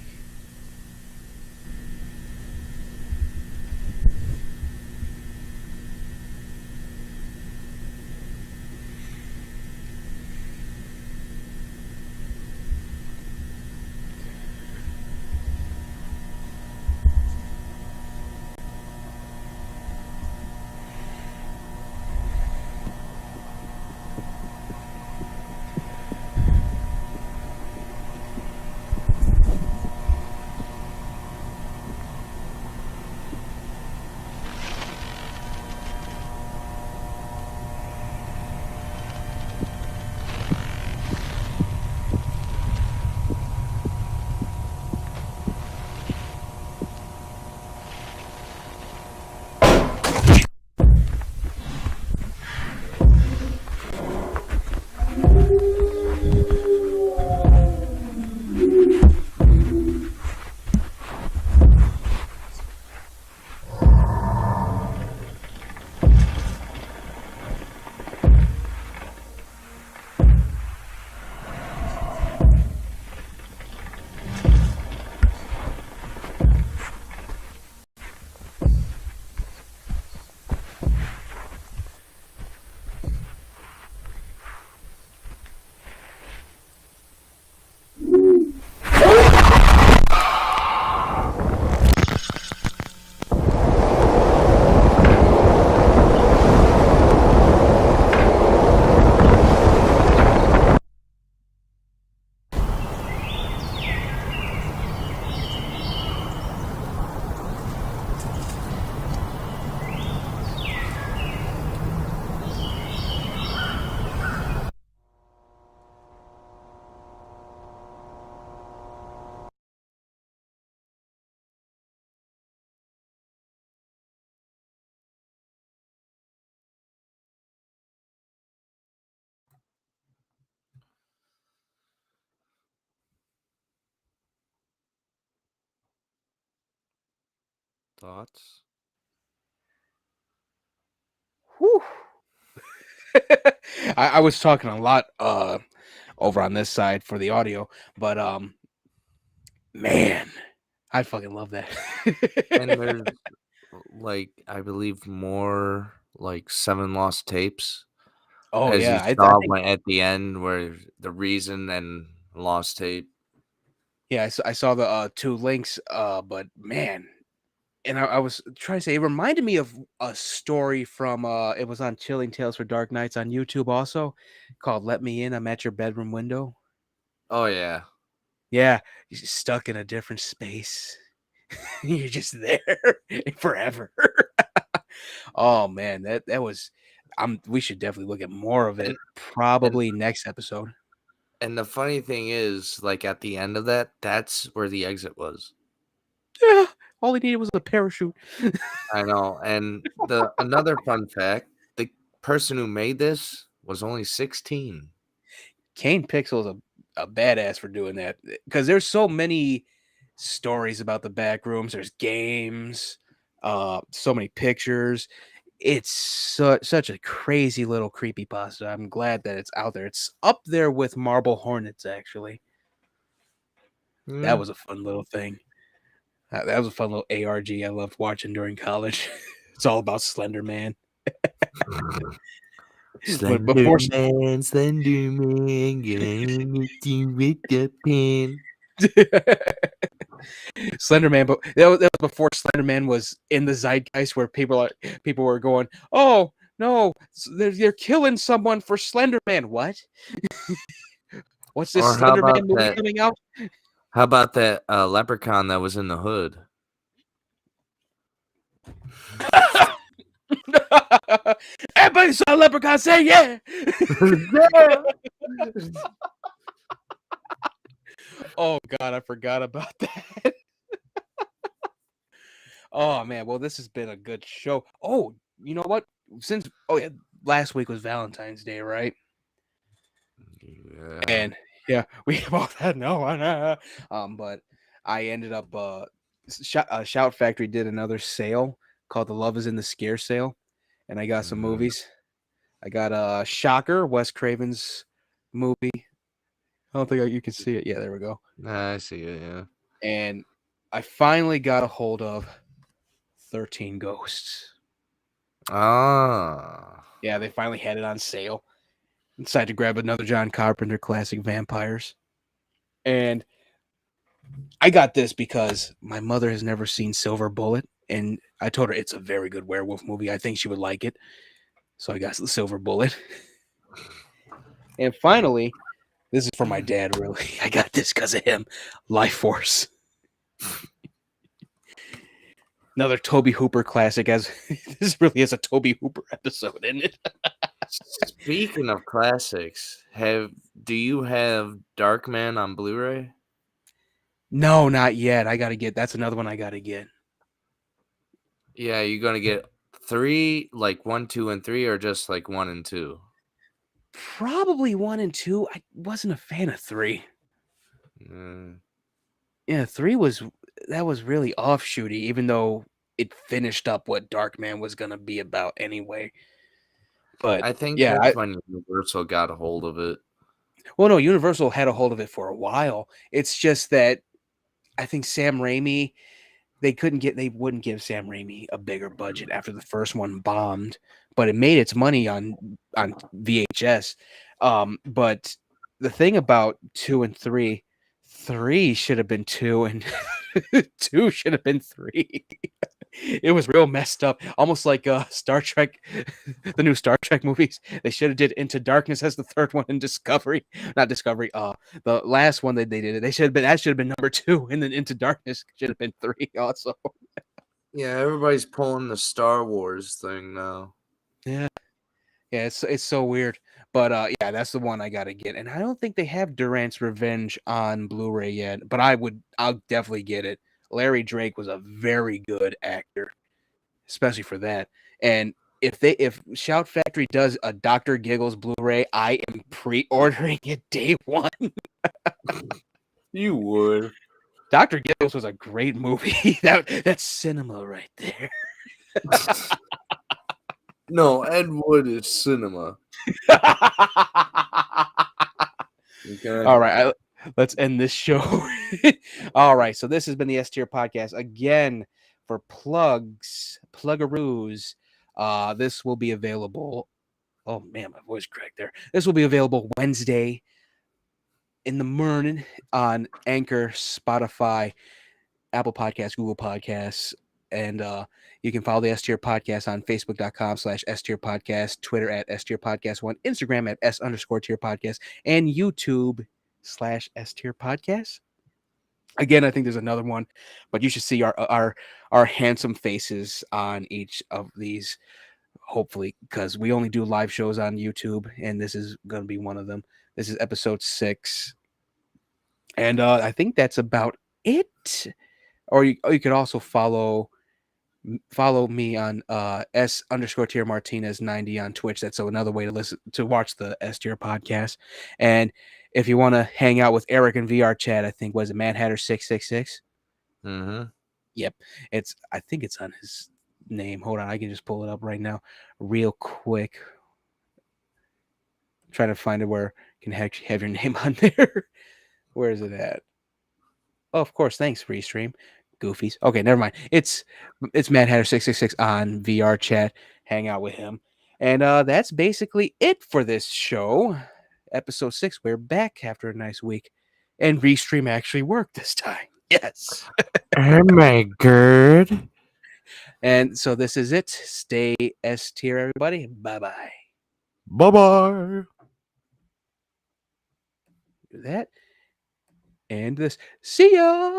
Thoughts? Whew. I was talking a lot over on this side for the audio, but man, I fucking love that. And there's like I believe more like 7 lost tapes. Oh As you yeah, I saw think when at the end where the reason and lost tape. yeah, I saw the 2 links, but man, and I was trying to say it reminded me of a story from it was on Chilling Tales for Dark Nights on YouTube also called "Let Me In." I'm at your bedroom window. Oh yeah. Yeah, you're just stuck in a different space. You're just there forever. Oh man, that was. We should definitely look at more of And it. and Probably next episode. and the funny thing is, like at the end of that, that's where the exit was. Yeah, all he needed was a parachute. I know. And the another fun fact, the person who made this was only 16. Kane Pixel is a badass for doing that because there's so many stories about the back rooms. There's games, so many pictures. It's such a crazy little creepy pasta. I'm glad that it's out there. It's up there with Marble Hornets, actually. That Yeah. was a fun little thing. That was a fun little ARG I loved watching during college. It's all about Slender Man. But Slender before Man, Slender Man, gonna hit you with the pen. Slender Man, but that was before Slender Man was in the zeitgeist where people were going, "Oh no, they're killing someone for Slender Man." What? What's this Or how Slender about Man movie that? coming out? How about that leprechaun that was in the hood? Everybody saw Leprechaun say yeah. Yeah. Oh god, I forgot about that. Oh man, well this has been a good show. Oh, you know what? Yeah, last week was Valentine's Day, right? Yeah. And yeah, we both had no one. But I ended up Shout Factory did another sale called the Love is in the Scare sale, and I got some movies. I got Shocker, Wes Craven's movie. I don't think you can see it. Yeah, there we go. Nah, I see it, yeah. And I finally got a hold of 13 Ghosts. Ah. Yeah, they finally had it on sale. Decided to grab another John Carpenter classic, Vampires. And I got this because my mother has never seen Silver Bullet, and I told her it's a very good werewolf movie. I think she would like it. So I got the Silver Bullet. And finally, this is for my dad, really. I got this because of him. Life Force. Another Toby Hooper classic, as this really is a Toby Hooper episode, isn't it? Speaking of classics, do you have Darkman on Blu-ray? No, not yet. That's another one I gotta get. Yeah, you're gonna get 3, like 1, 2, and 3, or just like 1 and 2? Probably 1 and 2. I wasn't a fan of 3. Yeah, 3 was really offshooty, even though it finished up what Darkman was gonna be about anyway. But I think yeah, that's when Universal got a hold of it. well, no, Universal had a hold of it for a while. It's just that I think Sam Raimi, they wouldn't give Sam Raimi a bigger budget after the first one bombed, but it made its money on VHS. But the thing about 2 and 3, 3 should have been 2 and 2 should have been 3. It was real messed up, almost like Star Trek, the new Star Trek movies. They should have did Into Darkness as the third one in Discovery, not Discovery. The last one that they did, that should have been number 2, and then Into Darkness should have been 3 also. Yeah, everybody's pulling the Star Wars thing now. Yeah, it's so weird, but yeah, that's the one I gotta get, and I don't think they have Durant's Revenge on Blu-ray yet, but I'll definitely get it. Larry Drake was a very good actor, especially for that. And if Shout Factory does a Dr. Giggles Blu-ray, I am pre-ordering it day one. You would. Dr. Gibbs was a great movie. That's cinema right there. No, Ed Wood is cinema. Okay. All right, let's end this show. All right, so this has been the S-Tier Podcast again for pluggaroos. This will be available. Oh man, my voice cracked there. This will be available Wednesday in the morning on Anchor, Spotify, Apple Podcasts, Google Podcasts, and you can follow the S-Tier Podcast on Facebook.com/S-Tier Podcast, Twitter at S-Tier Podcast 1, Instagram at S_Tier Podcast, and YouTube/S-Tier Podcast. Again, I think there's another one, but you should see our handsome faces on each of these, hopefully, because we only do live shows on YouTube, and this is going to be one of them. This is episode 6. And I think that's about it. Or you could also follow me on S_Tier Martinez 90 on Twitch. That's another way to watch the S-Tier Podcast. And if you want to hang out with Eric in VR chat, I think was it Mad Hatter 666. Yep, I think it's on his name. Hold on, I can just pull it up right now, real quick. I'm trying to find it where you can have your name on there. Where is it at? Oh, of course. Thanks, Restream. Goofies. Okay, never mind. It's Mad Hatter 666 on VR chat. Hang out with him. And that's basically it for this show. Episode 6. We're back after a nice week. And Restream actually worked this time. Yes. Oh my god. And so this is it. Stay S-Tier, everybody. Bye-bye. Bye-bye. Do that. And this. See ya.